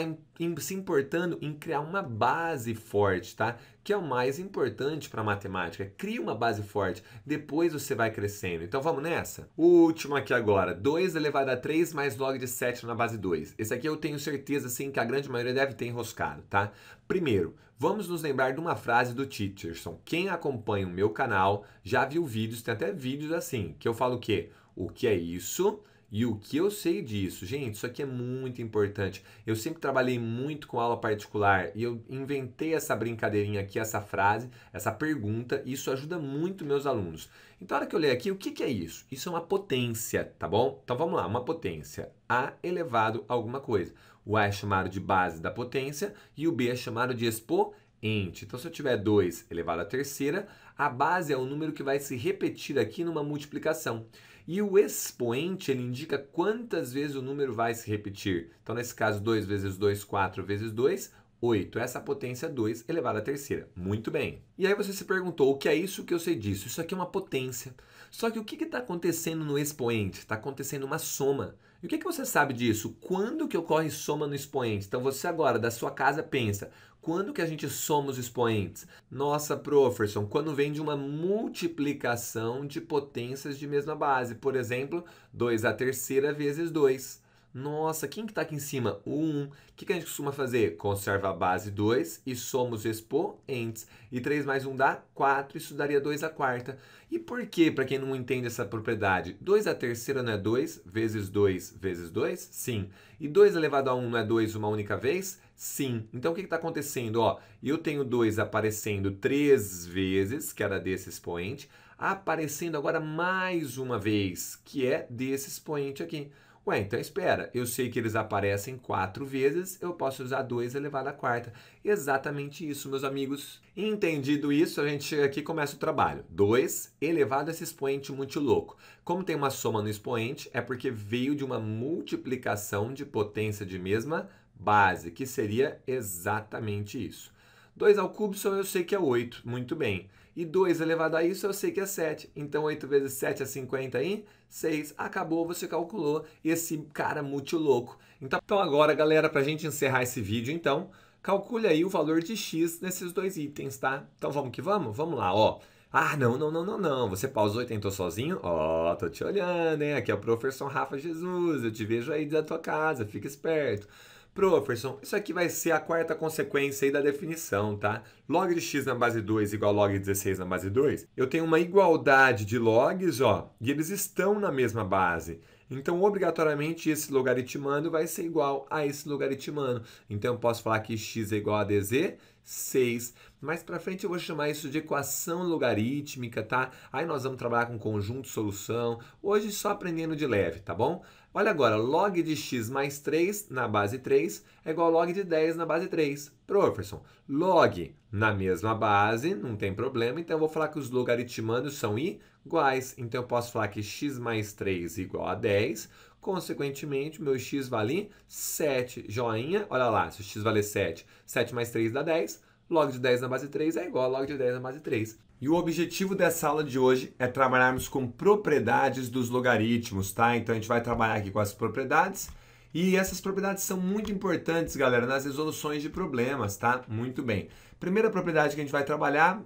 Speaker 1: se importando em criar uma base forte, tá? Que é o mais importante para a matemática. Cria uma base forte, depois você vai crescendo. Então vamos nessa? O último aqui agora, 2 elevado a 3 mais log de 7 na base 2. Esse aqui eu tenho certeza, sim, que a grande maioria deve ter enroscado, tá? Primeiro, vamos nos lembrar de uma frase do Teacherson. Quem acompanha o meu canal já viu vídeos, tem até vídeos assim, que eu falo o quê? O que é isso e o que eu sei disso. Gente, isso aqui é muito importante. Eu sempre trabalhei muito com aula particular e eu inventei essa brincadeirinha aqui, essa frase, essa pergunta, e isso ajuda muito meus alunos. Então, na hora que eu ler aqui, o que é isso? Isso é uma potência, tá bom? Então, vamos lá, uma potência. A elevado a alguma coisa. O A é chamado de base da potência e o B é chamado de expoente. Então, se eu tiver 2 elevado à terceira, a base é o número que vai se repetir aqui numa multiplicação. E o expoente, ele indica quantas vezes o número vai se repetir. Então, nesse caso, 2 vezes 2, 4 vezes 2, 8. Essa potência é 2 elevado à terceira. Muito bem. E aí você se perguntou, o que é isso que eu sei disso? Isso aqui é uma potência. Só que o que está acontecendo no expoente? Está acontecendo uma soma. E o que você sabe disso? Quando que ocorre soma no expoente? Então você agora, da sua casa, pensa, quando que a gente soma os expoentes? Nossa, professor, quando vem de uma multiplicação de potências de mesma base. Por exemplo, 2 à terceira vezes 2. Nossa, quem que está aqui em cima? O 1. O que a gente costuma fazer? Conserva a base 2 e soma os expoentes. E 3 mais 1 dá 4, isso daria 2 à quarta. E por que, para quem não entende essa propriedade? 2 à terceira não é 2 vezes 2 vezes 2? Sim. E 2 elevado a 1 não é 2 uma única vez? Sim. Então o que está acontecendo? Ó, eu tenho 2 aparecendo 3 vezes, que era desse expoente, aparecendo agora mais uma vez, que é desse expoente aqui. Ué, então espera, eu sei que eles aparecem 4 vezes, eu posso usar 2 elevado à quarta. Exatamente isso, meus amigos. Entendido isso, a gente chega aqui e começa o trabalho. 2 elevado a esse expoente muito louco. Como tem uma soma no expoente, é porque veio de uma multiplicação de potência de mesma base, que seria exatamente isso. 2 ao cubo, eu sei que é 8, muito bem. E 2 elevado a isso, eu sei que é 7. Então, 8 vezes 7 é 56. Acabou, você calculou esse cara muito louco. Então agora, galera, para a gente encerrar esse vídeo, então, calcule aí o valor de x nesses dois itens, tá? Então, vamos que vamos? Vamos lá, ó. Ah, não. Você pausou e tentou sozinho? Ó, tô te olhando, hein? Aqui é o professor Rafa Jesus. Eu te vejo aí da tua casa, fica esperto. Professor, isso aqui vai ser a quarta consequência aí da definição, tá? Log de x na base 2 igual a log de 16 na base 2. Eu tenho uma igualdade de logs, ó, e eles estão na mesma base. Então, obrigatoriamente, esse logaritmando vai ser igual a esse logaritmando. Então, eu posso falar que x é igual a dz, 6. Mais para frente eu vou chamar isso de equação logarítmica, tá? Aí nós vamos trabalhar com conjunto solução. Hoje só aprendendo de leve, tá bom? Olha agora, log de x mais 3 na base 3 é igual a log de 10 na base 3. Professor, log na mesma base, não tem problema, então eu vou falar que os logaritmandos são iguais. Então eu posso falar que x mais 3 é igual a 10, consequentemente, meu x vale 7. Joinha, olha lá, se o x vale 7, 7 mais 3 dá 10, log de 10 na base 3 é igual a log de 10 na base 3. E o objetivo dessa aula de hoje é trabalharmos com propriedades dos logaritmos, tá? Então a gente vai trabalhar aqui com as propriedades e essas propriedades são muito importantes, galera, nas resoluções de problemas, tá? Muito bem. Primeira propriedade que a gente vai trabalhar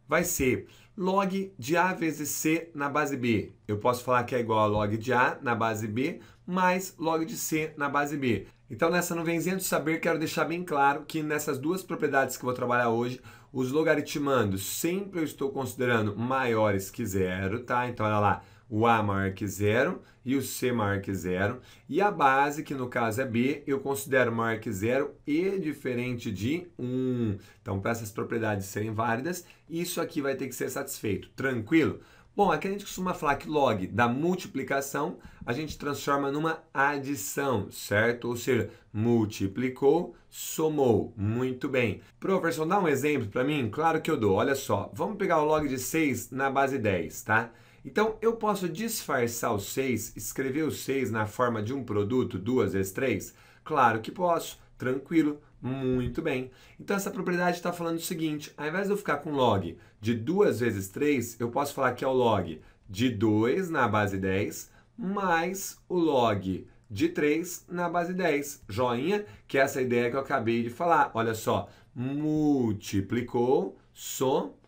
Speaker 1: vai ser log de A vezes C na base B. Eu posso falar que é igual a log de A na base B mais log de C na base B. Então, nessa nuvenzinha do saber, quero deixar bem claro que nessas duas propriedades que eu vou trabalhar hoje, os logaritmandos sempre eu estou considerando maiores que zero, tá? Então, olha lá, o A maior que zero e o C maior que zero. E a base, que no caso é B, eu considero maior que zero e diferente de 1. Então, para essas propriedades serem válidas, isso aqui vai ter que ser satisfeito. Tranquilo? Bom, aqui a gente costuma falar que log da multiplicação a gente transforma numa adição, certo? Ou seja, multiplicou, somou. Muito bem. Professor, dá um exemplo para mim? Claro que eu dou. Olha só, vamos pegar o log de 6 na base 10, tá? Então, eu posso disfarçar o 6, escrever o 6 na forma de um produto 2 vezes 3? Claro que posso. Tranquilo. Muito bem. Então, essa propriedade está falando o seguinte, ao invés de eu ficar com log de 2 vezes 3, eu posso falar que é o log de 2 na base 10 mais o log de 3 na base 10. Joinha, que é essa ideia que eu acabei de falar. Olha só, multiplicou, somou.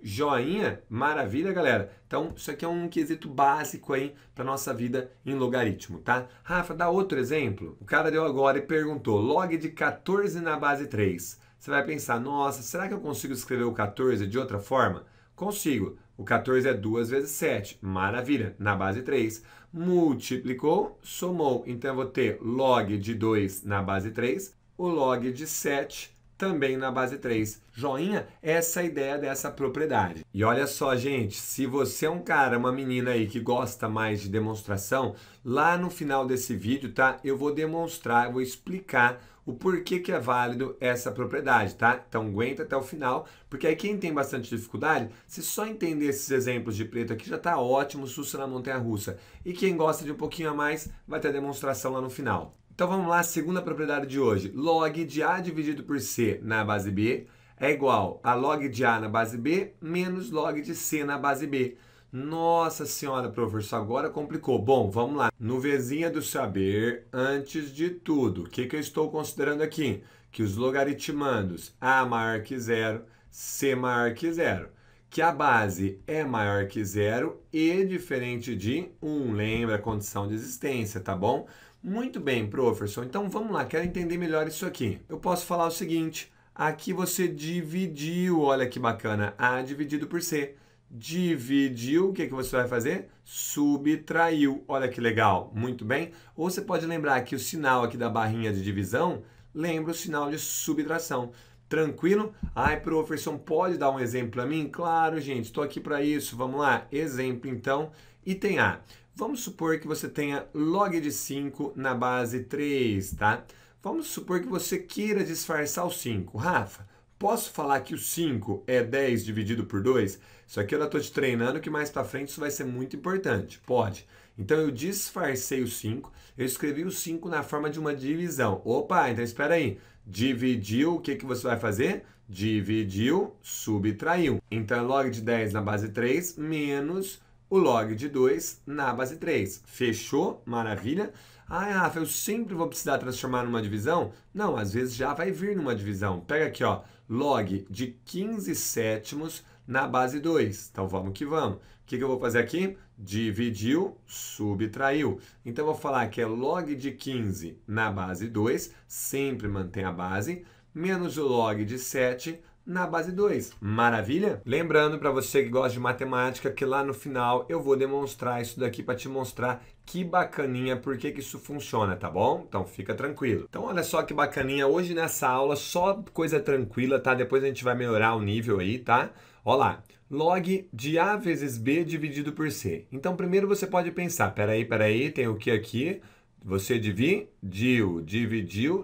Speaker 1: Joinha, maravilha, galera. Então, isso aqui é um quesito básico aí para nossa vida em logaritmo, tá? Rafa, dá outro exemplo. O cara deu agora e perguntou, log de 14 na base 3. Você vai pensar, nossa, será que eu consigo escrever o 14 de outra forma? Consigo. O 14 é 2 vezes 7. Maravilha, na base 3. Multiplicou, somou. Então, eu vou ter log de 2 na base 3, o log de 7 também na base 3. Joinha, essa é a ideia dessa propriedade. E olha só, gente, se você é um cara, uma menina aí que gosta mais de demonstração, lá no final desse vídeo, tá? Eu vou demonstrar, eu vou explicar o porquê que é válido essa propriedade, tá? Então aguenta até o final, porque aí quem tem bastante dificuldade, se só entender esses exemplos de preto aqui já tá ótimo, susto na montanha-russa. E quem gosta de um pouquinho a mais, vai ter a demonstração lá no final. Então vamos lá, segunda propriedade de hoje. Log de A dividido por C na base B é igual a log de A na base B menos log de C na base B. Nossa senhora, professor, agora complicou. Bom, vamos lá. Nuvenzinha do saber, antes de tudo, o que eu estou considerando aqui? Que os logaritmandos A maior que zero, C maior que zero. Que a base é maior que zero e diferente de 1. Lembra a condição de existência, tá bom? Muito bem, professor. Então vamos lá, quero entender melhor isso aqui. Eu posso falar o seguinte, aqui você dividiu, olha que bacana, A dividido por C. Dividiu, o que você vai fazer? Subtraiu, olha que legal, muito bem. Ou você pode lembrar que o sinal aqui da barrinha de divisão lembra o sinal de subtração. Tranquilo? Ai, professor, pode dar um exemplo para mim? Claro, gente, estou aqui para isso. Vamos lá, exemplo então, item A. Vamos supor que você tenha log de 5 na base 3, tá? Vamos supor que você queira disfarçar o 5. Rafa, posso falar que o 5 é 10 dividido por 2? Isso aqui eu já estou te treinando que mais para frente isso vai ser muito importante. Pode. Então eu disfarcei o 5, eu escrevi o 5 na forma de uma divisão. Opa, então espera aí. Dividiu, o que você vai fazer? Dividiu, subtraiu. Então é log de 10 na base 3 menos o log de 2 na base 3. Fechou? Maravilha. Ah, Rafa, eu sempre vou precisar transformar numa divisão? Não, às vezes já vai vir numa divisão. Pega aqui, ó, log de 15 sétimos na base 2. Então vamos que vamos. O que eu vou fazer aqui? Dividiu, subtraiu. Então eu vou falar que é log de 15 na base 2, sempre mantém a base, menos o log de 7 na base 2. Maravilha? Lembrando para você que gosta de matemática que lá no final eu vou demonstrar isso daqui para te mostrar que bacaninha, por que isso funciona, tá bom? Então fica tranquilo. Então olha só que bacaninha, hoje nessa aula só coisa tranquila, tá? Depois a gente vai melhorar o nível aí, tá? Olha lá, log de A vezes B dividido por C. Então primeiro você pode pensar, peraí, tem o que aqui? Você dividiu,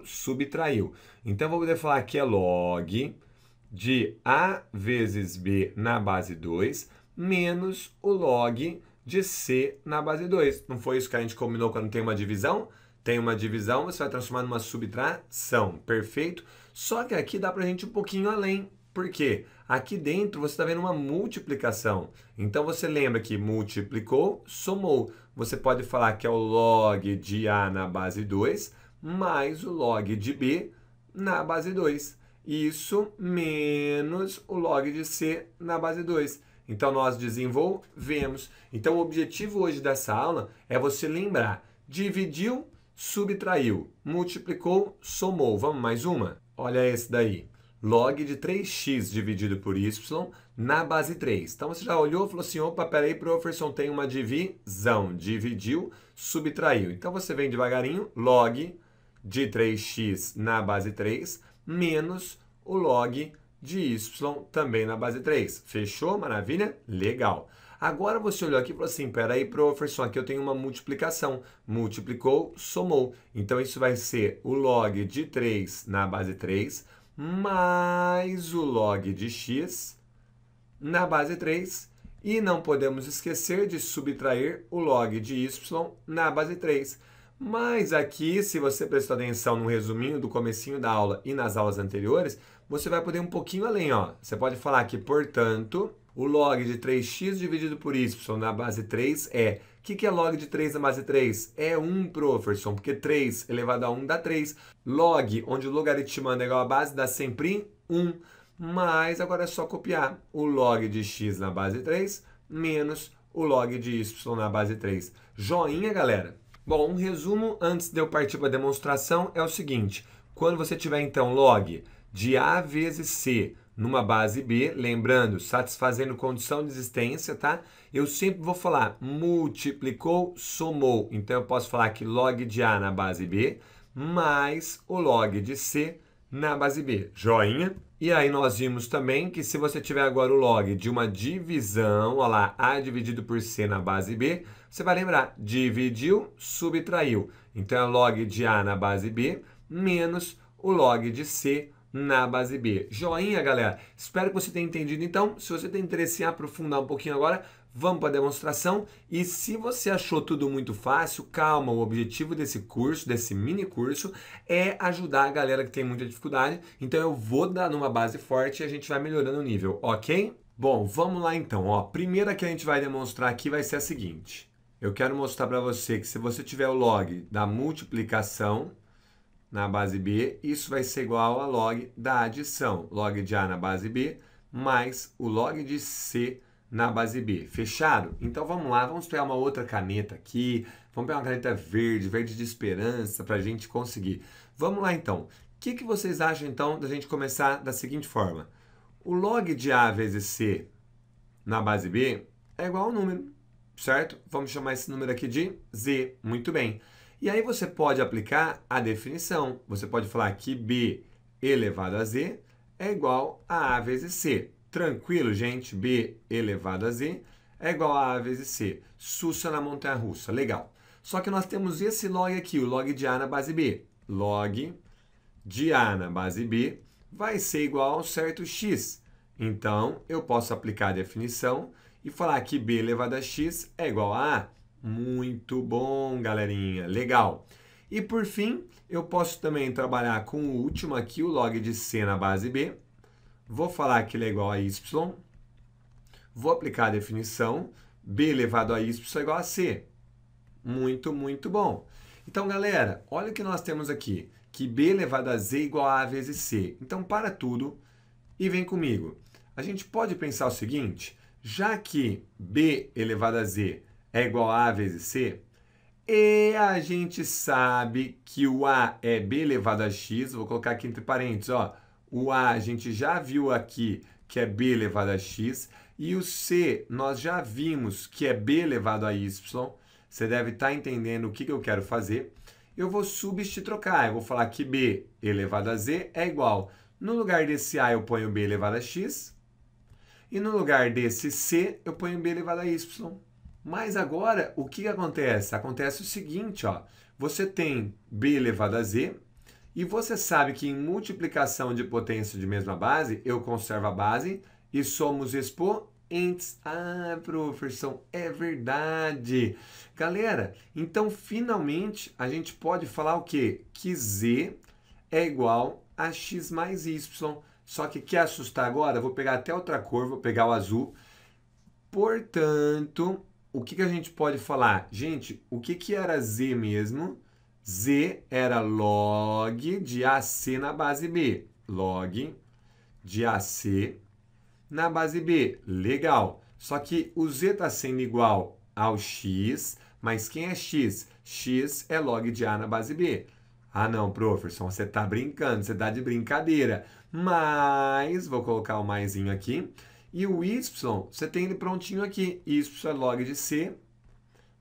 Speaker 1: subtraiu. Então vou poder falar que é log de A vezes B na base 2 menos o log de C na base 2. Não foi isso que a gente combinou quando tem uma divisão? Tem uma divisão, você vai transformar numa subtração. Perfeito? Só que aqui dá pra gente um pouquinho além. Por quê? Aqui dentro você está vendo uma multiplicação. Então você lembra que multiplicou, somou. Você pode falar que é o log de A na base 2 mais o log de B na base 2. Isso menos o log de C na base 2. Então, nós desenvolvemos. Então, o objetivo hoje dessa aula é você lembrar. Dividiu, subtraiu. Multiplicou, somou. Vamos mais uma? Olha esse daí. Log de 3x dividido por y na base 3. Então, você já olhou e falou assim, opa, peraí, professor, tem uma divisão. Dividiu, subtraiu. Então, você vem devagarinho. Log de 3x na base 3 menos o log de y também na base 3. Fechou? Maravilha? Legal. Agora você olhou aqui e falou assim, peraí, professor, aqui eu tenho uma multiplicação. Multiplicou, somou. Então, isso vai ser o log de 3 na base 3 mais o log de x na base 3. E não podemos esquecer de subtrair o log de y na base 3. Mas aqui, se você prestou atenção no resuminho do comecinho da aula e nas aulas anteriores, você vai poder ir um pouquinho além, ó. Você pode falar que, portanto, o log de 3x dividido por y na base 3 é... O que é log de 3 na base 3? É 1, professor, porque 3 elevado a 1 dá 3. Log, onde o logaritmando é igual a base, dá sempre 1. Mas agora é só copiar o log de x na base 3 menos o log de y na base 3. Joinha, galera? Bom, um resumo antes de eu partir para a demonstração é o seguinte. Quando você tiver, então, log de A vezes C numa base B, lembrando, satisfazendo condição de existência, tá? Eu sempre vou falar multiplicou, somou. Então, eu posso falar que log de A na base B mais o log de C na base B. Joinha? E aí nós vimos também que se você tiver agora o log de uma divisão, olha lá, A dividido por C na base B, você vai lembrar, dividiu, subtraiu. Então, é log de A na base B menos o log de C na base B. Joinha, galera? Espero que você tenha entendido. Então, se você tem interesse em aprofundar um pouquinho agora, vamos para a demonstração. E se você achou tudo muito fácil, calma, o objetivo desse curso, desse mini curso, é ajudar a galera que tem muita dificuldade. Então, eu vou dar numa base forte e a gente vai melhorando o nível, ok? Bom, vamos lá então. Ó, a primeira que a gente vai demonstrar aqui vai ser a seguinte. Eu quero mostrar para você que se você tiver o log da multiplicação na base B, isso vai ser igual a log da adição. Log de A na base B mais o log de C na base B. Fechado? Então vamos lá, vamos pegar uma outra caneta aqui. Vamos pegar uma caneta verde, verde de esperança, para a gente conseguir. Vamos lá então. O que vocês acham então da gente começar da seguinte forma? O log de A vezes C na base B é igual ao número, certo? Vamos chamar esse número aqui de Z. Muito bem. E aí você pode aplicar a definição. Você pode falar que B elevado a Z é igual a A vezes C. Tranquilo, gente? B elevado a Z é igual a A vezes C. Sussa na montanha-russa. Legal. Só que nós temos esse log aqui, o log de A na base B. Log de A na base B vai ser igual a um certo x. Então, eu posso aplicar a definição e falar que B elevado a x é igual a A. Muito bom, galerinha. Legal. E por fim, eu posso também trabalhar com o último aqui, o log de C na base B. Vou falar que ele é igual a y. Vou aplicar a definição. B elevado a y é igual a C. Muito, muito bom. Então, galera, olha o que nós temos aqui. Que B elevado a Z é igual a A vezes C. Então, para tudo e vem comigo. A gente pode pensar o seguinte, já que B elevado a Z é igual a A vezes C, e a gente sabe que o A é B elevado a X, vou colocar aqui entre parênteses, ó, O A a gente já viu aqui que é b elevado a x. E o C nós já vimos que é b elevado a y. Você deve estar entendendo o que eu quero fazer. Eu vou substituir, eu vou falar que b elevado a z é igual. No lugar desse A eu ponho b elevado a x. E no lugar desse C eu ponho b elevado a y. Mas agora, o que acontece? Acontece o seguinte, ó. Você tem b elevado a z. E você sabe que em multiplicação de potência de mesma base, eu conservo a base e somos expoentes. Ah, professor, é verdade. Galera, então finalmente a gente pode falar o quê? Que z é igual a x mais y. Só que quer assustar agora? Eu vou pegar até outra cor, vou pegar o azul. Portanto, o que a gente pode falar? Gente, o que era z mesmo? Z era log de AC na base B. Log de AC na base B. Legal. Só que o Z está sendo igual ao X, mas quem é X? X é log de A na base B. Ah não, professor, você está brincando, você está de brincadeira. Mas, vou colocar o maisinho aqui. E o Y, você tem ele prontinho aqui. Y é log de C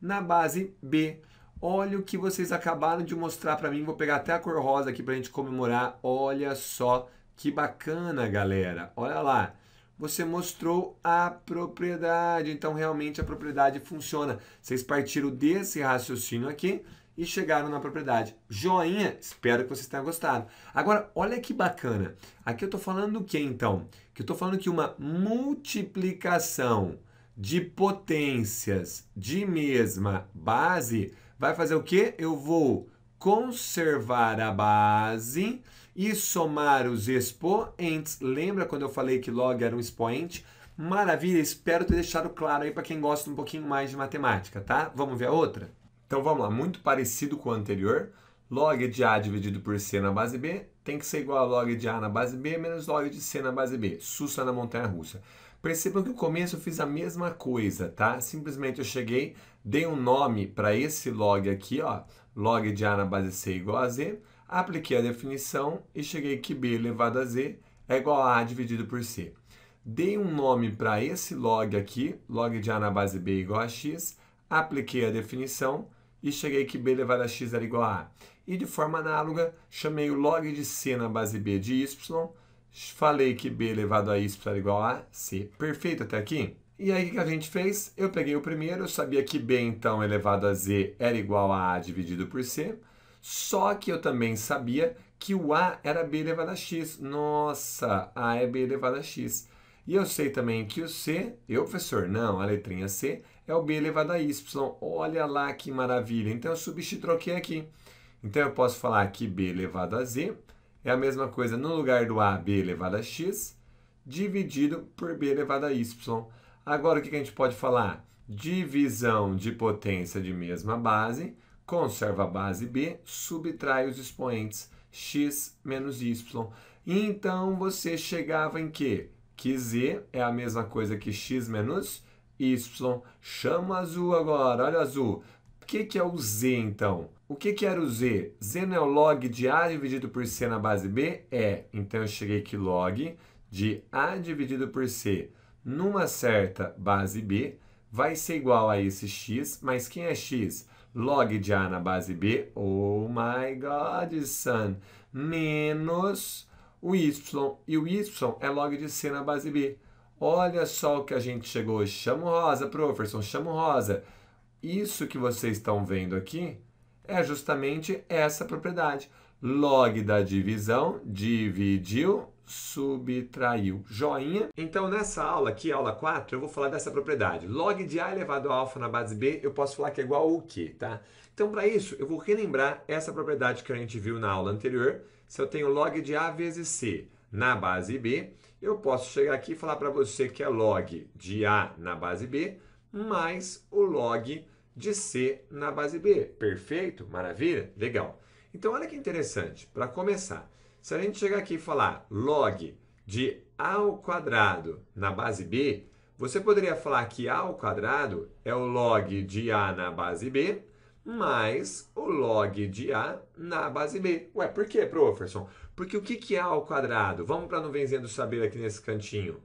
Speaker 1: na base B. Olha o que vocês acabaram de mostrar para mim. Vou pegar até a cor rosa aqui para a gente comemorar. Olha só que bacana, galera. Olha lá. Você mostrou a propriedade. Então, realmente, a propriedade funciona. Vocês partiram desse raciocínio aqui e chegaram na propriedade. Joinha. Espero que vocês tenham gostado. Agora, olha que bacana. Aqui eu estou falando o que, então? Que eu estou falando que uma multiplicação de potências de mesma base vai fazer o quê? Eu vou conservar a base e somar os expoentes. Lembra quando eu falei que log era um expoente? Maravilha, espero ter deixado claro aí para quem gosta um pouquinho mais de matemática, tá? Vamos ver a outra? Então vamos lá, muito parecido com o anterior. Log de A dividido por C na base B tem que ser igual a log de A na base B menos log de C na base B. Sussa na montanha-russa. Percebam que no começo eu fiz a mesma coisa, tá? Simplesmente eu cheguei, dei um nome para esse log aqui, ó, log de A na base C igual a Z, apliquei a definição e cheguei que B elevado a Z é igual a A dividido por C. Dei um nome para esse log aqui, log de A na base B igual a X, apliquei a definição e cheguei que B elevado a X era igual a A. E de forma análoga, chamei o log de C na base B de Y, falei que B elevado a Y era igual a C. Perfeito até aqui? E aí o que a gente fez? Eu peguei o primeiro, eu sabia que B então elevado a Z era igual a A dividido por C, só que eu também sabia que o A era B elevado a X. Nossa, A é B elevado a X. E eu sei também que o C, professor, não, a letrinha C é o B elevado a Y. Olha lá que maravilha. Então eu substituí aqui. Então eu posso falar que B elevado a Z é a mesma coisa no lugar do A, B elevado a X, dividido por B elevado a Y. Agora o que a gente pode falar? Divisão de potência de mesma base, conserva a base B, subtrai os expoentes x menos y. Então você chegava em quê? Que z é a mesma coisa que x menos y. Chama azul agora, olha azul. O que é o z então? O que era o z? Z não é o log de A dividido por C na base B? É. Então eu cheguei que log de A dividido por C numa certa base B vai ser igual a esse x, mas quem é x? Log de A na base B, oh my god, son, menos o y. E o y é log de C na base B. Olha só o que a gente chegou. Chama o rosa, professor, chama o rosa. Isso que vocês estão vendo aqui é justamente essa propriedade. Log da divisão, dividiu, subtraiu. Joinha. Então, nessa aula aqui, aula 4, eu vou falar dessa propriedade. Log de A elevado a alfa na base B, eu posso falar que é igual ao quê, tá? Então, para isso, eu vou relembrar essa propriedade que a gente viu na aula anterior. Se eu tenho log de A vezes C na base B, eu posso chegar aqui e falar para você que é log de A na base B mais o log de C na base B. Perfeito? Maravilha? Legal. Então, olha que interessante. Para começar, se a gente chegar aqui e falar log de A ao quadrado na base B, você poderia falar que A ao quadrado é o log de A na base B mais o log de A na base B. Ué, por quê, professor? Porque o que é A ao quadrado? Vamos para a nuvenzinha do saber aqui nesse cantinho.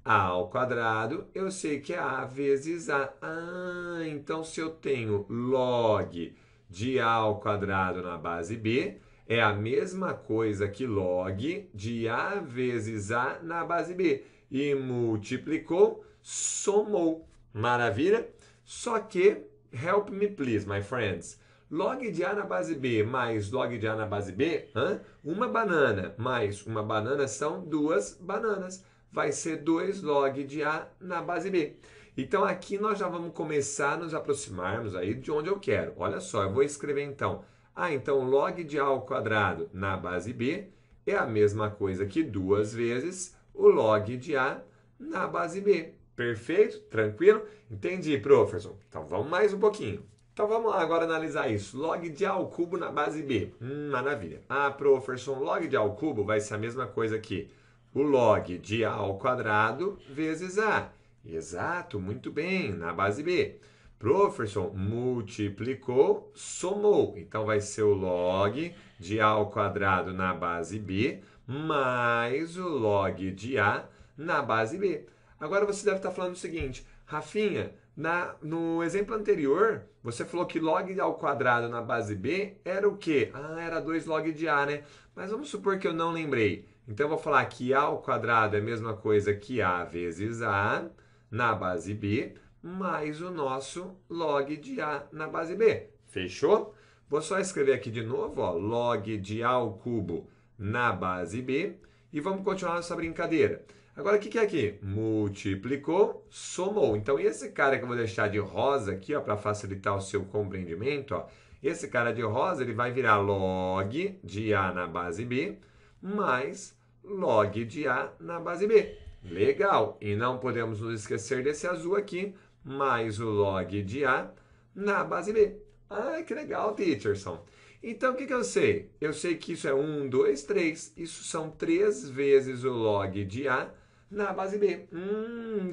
Speaker 1: A ao quadrado, eu sei que é A vezes A. Ah, então se eu tenho log de A ao quadrado na base B, é a mesma coisa que log de A vezes A na base B. E multiplicou, somou. Maravilha? Só que, help me please, my friends. Log de A na base B mais log de A na base B, uma banana mais uma banana são duas bananas. Vai ser 2 log de A na base B. Então aqui nós já vamos começar a nos aproximarmos aí de onde eu quero. Olha só, eu vou escrever então. Então log de A ao quadrado na base B é a mesma coisa que 2 vezes o log de A na base B. Perfeito? Tranquilo? Entendi, professor. Então vamos mais um pouquinho. Então vamos lá agora analisar isso. Log de A ao cubo na base B. Maravilha. Professor, log de A ao cubo vai ser a mesma coisa que o log de A ao quadrado vezes A. Exato, muito bem, na base B. Professor, multiplicou, somou. Então vai ser o log de A ao quadrado na base B mais o log de A na base B. Agora você deve estar falando o seguinte, Rafinha, no exemplo anterior, você falou que log ao quadrado na base B era o quê? Era 2 log de A, né? Mas vamos supor que eu não lembrei. Então eu vou falar que A ao quadrado é a mesma coisa que A vezes A na base B, mais o nosso log de A na base B. Fechou? Vou só escrever aqui de novo, ó, log de A ao cubo na base B, e vamos continuar nossa brincadeira. Agora, o que é aqui? Multiplicou, somou. Então, esse cara que eu vou deixar de rosa aqui, para facilitar o seu compreendimento, ó, esse cara de rosa ele vai virar log de A na base B mais log de A na base B. Legal! E não podemos nos esquecer desse azul aqui, mais o log de A na base B. Que legal, teacherson. Então, o que eu sei? Eu sei que isso é 1, 2, 3. Isso são 3 vezes o log de A na base B.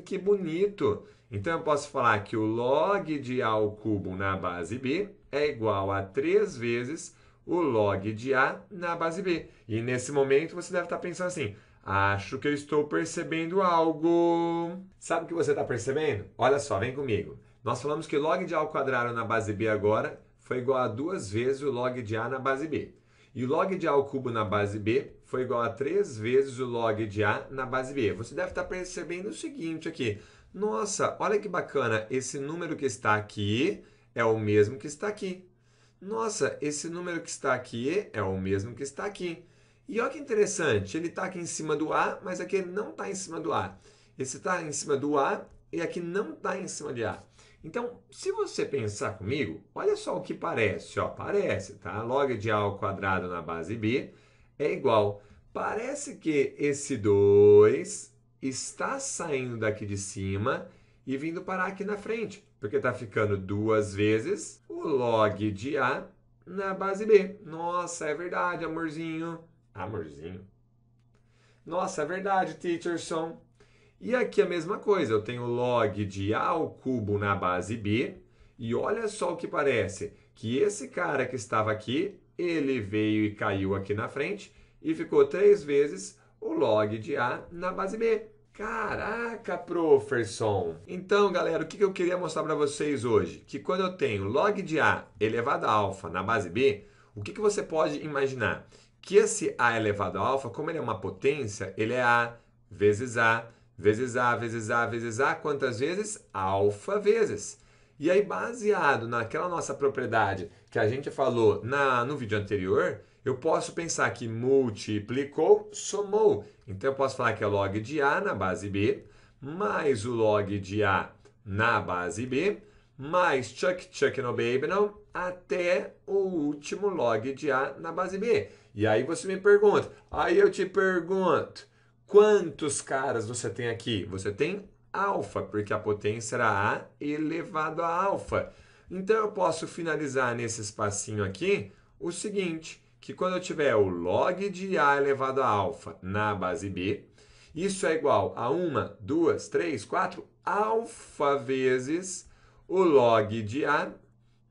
Speaker 1: Que bonito! Então, eu posso falar que o log de A ao cubo na base B é igual a 3 vezes o log de A na base B. E nesse momento, você deve estar pensando assim, acho que eu estou percebendo algo. Sabe o que você está percebendo? Olha só, vem comigo. Nós falamos que log de A ao quadrado na base B agora foi igual a 2 vezes o log de A na base B. E o log de A ao cubo na base B foi igual a 3 vezes o log de A na base B. Você deve estar percebendo o seguinte aqui. Nossa, olha que bacana, esse número que está aqui é o mesmo que está aqui. Nossa, esse número que está aqui é o mesmo que está aqui. E olha que interessante, ele está aqui em cima do A, mas aqui ele não está em cima do A. Esse está em cima do A e aqui não está em cima de A. Então, se você pensar comigo, olha só o que parece, ó, parece, tá? Log de A ao quadrado na base B é igual. Parece que esse 2 está saindo daqui de cima e vindo parar aqui na frente, porque está ficando 2 vezes o log de A na base B. Nossa, é verdade, amorzinho. Amorzinho. Nossa, é verdade, teacherson. E aqui a mesma coisa, eu tenho log de A ao cubo na base B, e olha só o que parece, que esse cara que estava aqui, ele veio e caiu aqui na frente, e ficou 3 vezes o log de A na base B. Caraca, professor! Então, galera, o que eu queria mostrar para vocês hoje? Que quando eu tenho log de A elevado a alfa na base B, o que você pode imaginar? Que esse A elevado a alfa, como ele é uma potência, ele é A vezes A, vezes A, vezes A, vezes A, quantas vezes? Alfa vezes. E aí, baseado naquela nossa propriedade que a gente falou no vídeo anterior, eu posso pensar que multiplicou, somou. Então, eu posso falar que é log de A na base B, mais o log de A na base B, mais chuck no baby não, até o último log de A na base B. E aí você me pergunta, eu te pergunto, quantos caras você tem aqui? Você tem alfa, porque a potência era A elevado a alfa. Então, eu posso finalizar nesse espacinho aqui o seguinte, que quando eu tiver o log de A elevado a alfa na base B, isso é igual a 1, 2, 3, 4 alfa vezes o log de A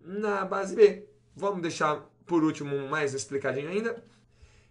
Speaker 1: na base B. Vamos deixar por último mais explicadinho ainda?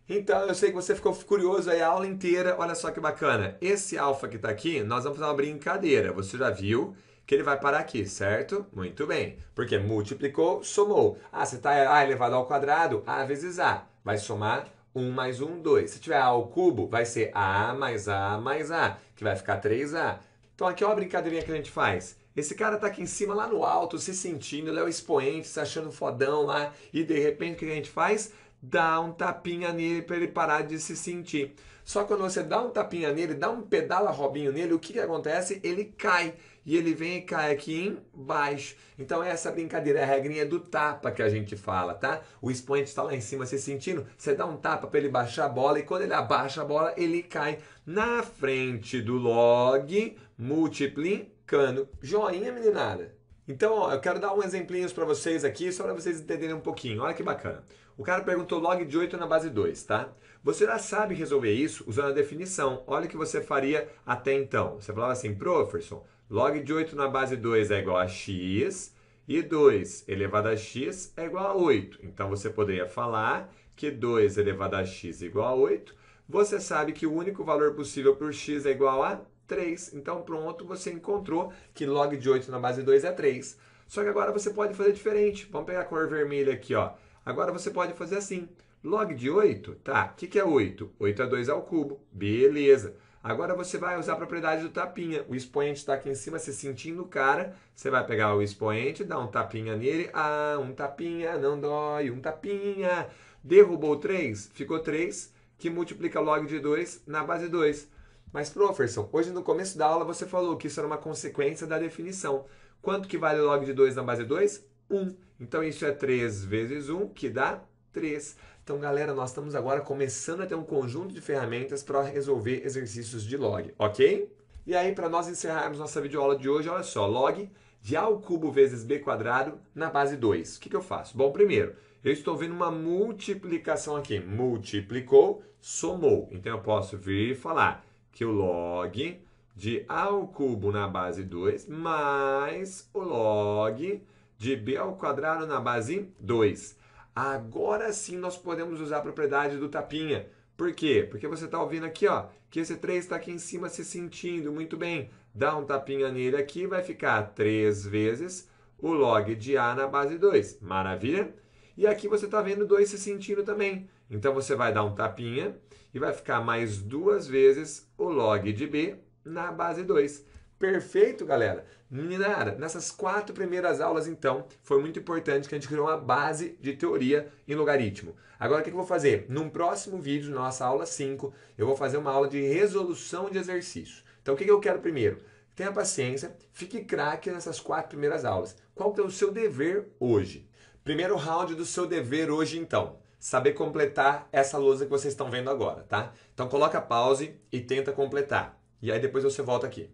Speaker 1: Então, eu sei que você ficou curioso aí a aula inteira. Olha só que bacana. Esse alfa que está aqui, nós vamos fazer uma brincadeira. Você já viu que ele vai parar aqui, certo? Muito bem. Porque multiplicou, somou. Ah, você está A elevado ao quadrado, A vezes A. Vai somar 1 mais 1, 2. Se tiver A ao cubo, vai ser A mais A mais A, que vai ficar 3A. Então, aqui é uma brincadeirinha que a gente faz. Esse cara tá aqui em cima, lá no alto, se sentindo, ele é o expoente, se achando fodão lá, e de repente o que a gente faz? Dá um tapinha nele para ele parar de se sentir. Só que quando você dá um tapinha nele, dá um pedala robinho nele, o que, que acontece? Ele cai. E ele vem e cai aqui embaixo. Então essa brincadeira, a regrinha do tapa que a gente fala, tá? O expoente está lá em cima se sentindo, você dá um tapa para ele baixar a bola e quando ele abaixa a bola, ele cai na frente do log, multiplicando. Joinha, meninada? Então, ó, eu quero dar um exemplinhos para vocês aqui, só para vocês entenderem um pouquinho. Olha que bacana. O cara perguntou log de 8 na base 2, tá? Você já sabe resolver isso usando a definição. Olha o que você faria até então. Você falava assim, professor, log de 8 na base 2 é igual a x e 2 elevado a x é igual a 8. Então, você poderia falar que 2 elevado a x é igual a 8. Você sabe que o único valor possível por x é igual a 3. Então, pronto, você encontrou que log de 8 na base 2 é 3. Só que agora você pode fazer diferente. Vamos pegar a cor vermelha aqui, ó. Agora você pode fazer assim. Log de 8, tá? O que é 8? 8 é 2 ao cubo. Beleza. Agora você vai usar a propriedade do tapinha. O expoente está aqui em cima, se sentindo o cara. Você vai pegar o expoente, dar um tapinha nele. Ah, um tapinha, não dói. Um tapinha. Derrubou 3, ficou 3, que multiplica log de 2 na base 2. Mas, professor, hoje no começo da aula você falou que isso era uma consequência da definição. Quanto que vale log de 2 na base 2? 1. Então, isso é 3 vezes 1, que dá 3. Então, galera, nós estamos agora começando a ter um conjunto de ferramentas para resolver exercícios de log, ok? E aí, para nós encerrarmos nossa videoaula de hoje, olha só, log de A ao cubo vezes B quadrado na base 2. O que eu faço? Bom, primeiro, eu estou vendo uma multiplicação aqui. Multiplicou, somou. Então, eu posso vir e falar que o log de A ao cubo na base 2 mais o log de B ao quadrado na base 2. Agora sim nós podemos usar a propriedade do tapinha. Por quê? Porque você está ouvindo aqui, ó, que esse 3 está aqui em cima se sentindo muito bem. Dá um tapinha nele aqui, vai ficar 3 vezes o log de A na base 2. Maravilha? E aqui você está vendo 2 se sentindo também. Então você vai dar um tapinha e vai ficar mais 2 vezes o log de B na base 2. Perfeito, galera? Meninada, nessas 4 primeiras aulas, então, foi muito importante que a gente criou uma base de teoria em logaritmo. Agora, o que eu vou fazer? Num próximo vídeo, nossa aula 5, eu vou fazer uma aula de resolução de exercício. Então, o que eu quero primeiro? Tenha paciência, fique craque nessas 4 primeiras aulas. Qual que é o seu dever hoje? Primeiro round do seu dever hoje, então. Saber completar essa lousa que vocês estão vendo agora, tá? Então, coloca pause e tenta completar. E aí, depois você volta aqui.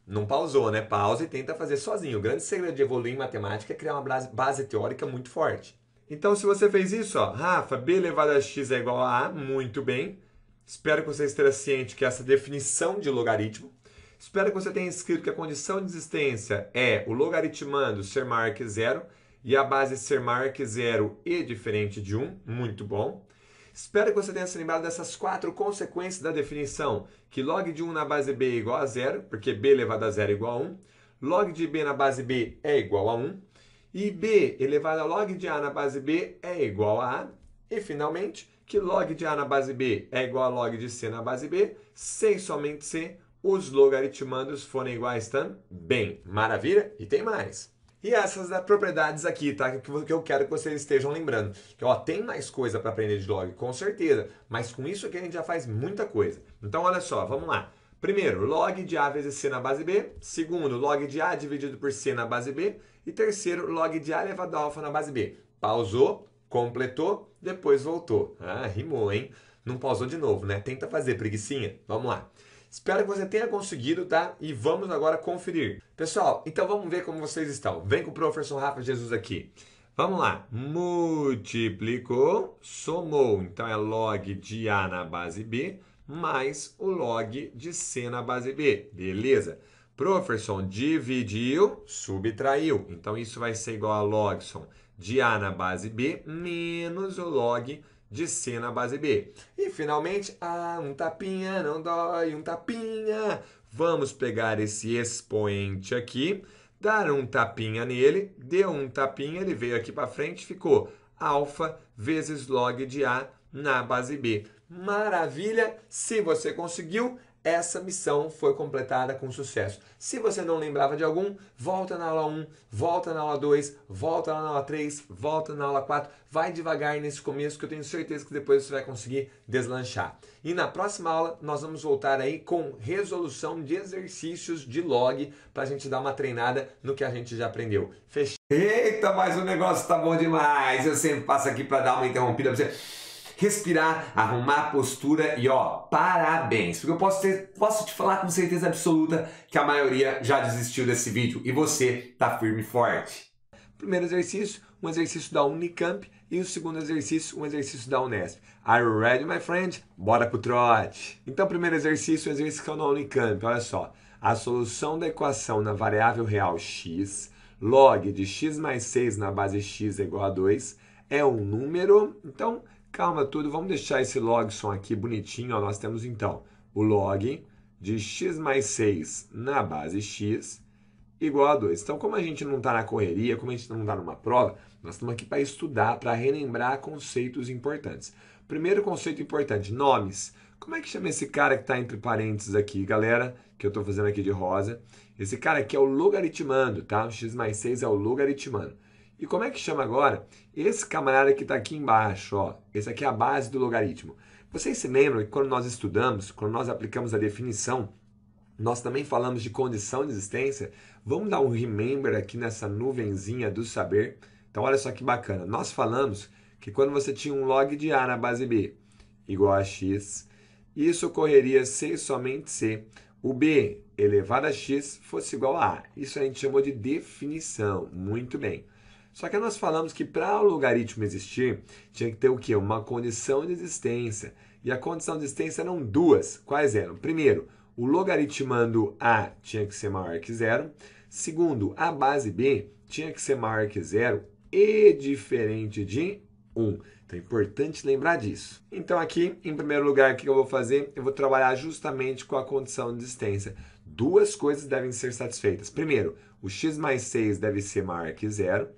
Speaker 1: Não pausou, né? Pausa e tenta fazer sozinho. O grande segredo de evoluir em matemática é criar uma base teórica muito forte. Então, se você fez isso, ó, Rafa, B elevado a x é igual a A, muito bem. Espero que você esteja ciente que essa definição de logaritmo. Espero que você tenha escrito que a condição de existência é o logaritmando ser maior que zero e a base ser maior que zero e diferente de 1. Muito bom. Espero que você tenha se lembrado dessas 4 consequências da definição, que log de 1 na base B é igual a 0, porque B elevado a 0 é igual a 1, log de B na base B é igual a 1, e B elevado a log de A na base B é igual a A, e finalmente, que log de A na base B é igual a log de C na base B, se e somente se os logaritmandos forem iguais também. Maravilha? E tem mais. E essas propriedades aqui, tá? Que eu quero que vocês estejam lembrando. Que, ó, tem mais coisa para aprender de log, com certeza. Mas com isso aqui a gente já faz muita coisa. Então, olha só, vamos lá. Primeiro, log de A vezes C na base B. Segundo, log de A dividido por C na base B. E terceiro, log de A elevado a alfa na base B. Pausou, completou, depois voltou. Ah, rimou, hein? Não pausou de novo, né? Tenta fazer, preguicinha. Vamos lá. Espero que você tenha conseguido, tá? E vamos agora conferir. Pessoal, então vamos ver como vocês estão. Vem com o professor Rafa Jesus aqui. Vamos lá. Multiplicou, somou. Então é log de A na base B mais o log de C na base B. Beleza? Professor, dividiu, subtraiu. Então isso vai ser igual a log de A na base B menos o log de C na base B. E finalmente, um tapinha não dói, um tapinha. Vamos pegar esse expoente aqui, dar um tapinha nele, deu um tapinha, ele veio aqui para frente, ficou alfa vezes log de A na base B. Maravilha! Se você conseguiu, essa missão foi completada com sucesso. Se você não lembrava de algum, volta na aula 1, volta na aula 2, volta na aula 3, volta na aula 4. Vai devagar nesse começo que eu tenho certeza que depois você vai conseguir deslanchar. E na próxima aula nós vamos voltar aí com resolução de exercícios de log para a gente dar uma treinada no que a gente já aprendeu. Fechou? Eita, mas o negócio tá bom demais. Eu sempre passo aqui para dar uma interrompida para você respirar, arrumar a postura e parabéns, porque eu posso te falar com certeza absoluta que a maioria já desistiu desse vídeo e você tá firme e forte. Primeiro exercício, um exercício da Unicamp e o segundo exercício, um exercício da Unesp. Are you ready, my friend? Bora pro trote! Então, primeiro exercício, o exercício que é da Unicamp, olha só. A solução da equação na variável real x, log de x mais 6 na base x é igual a 2, é um número, então calma tudo, vamos deixar esse logson aqui bonitinho. Ó, nós temos então o log de x mais 6 na base x igual a 2. Então, como a gente não está na correria, como a gente não está numa prova, nós estamos aqui para estudar, para relembrar conceitos importantes. Primeiro conceito importante, nomes. Como é que chama esse cara que está entre parênteses aqui, galera? Que eu estou fazendo aqui de rosa. Esse cara aqui é o logaritmando, tá? O x mais 6 é o logaritmando. E como é que chama agora? Esse camarada que está aqui embaixo, ó. Esse aqui é a base do logaritmo. Vocês se lembram que quando nós estudamos, quando nós aplicamos a definição, nós também falamos de condição de existência? Vamos dar um remember aqui nessa nuvenzinha do saber. Então, olha só que bacana. Nós falamos que quando você tinha um log de A na base B igual a x, isso ocorreria se e somente se o B elevado a x fosse igual a A. Isso a gente chamou de definição. Muito bem. Só que nós falamos que para o logaritmo existir, tinha que ter o quê? Uma condição de existência. E a condição de existência eram duas. Quais eram? Primeiro, o logaritmando A tinha que ser maior que zero. Segundo, a base B tinha que ser maior que zero e diferente de 1. Então é importante lembrar disso. Então aqui, em primeiro lugar, o que eu vou fazer? Eu vou trabalhar justamente com a condição de existência. Duas coisas devem ser satisfeitas. Primeiro, o x mais 6 deve ser maior que zero.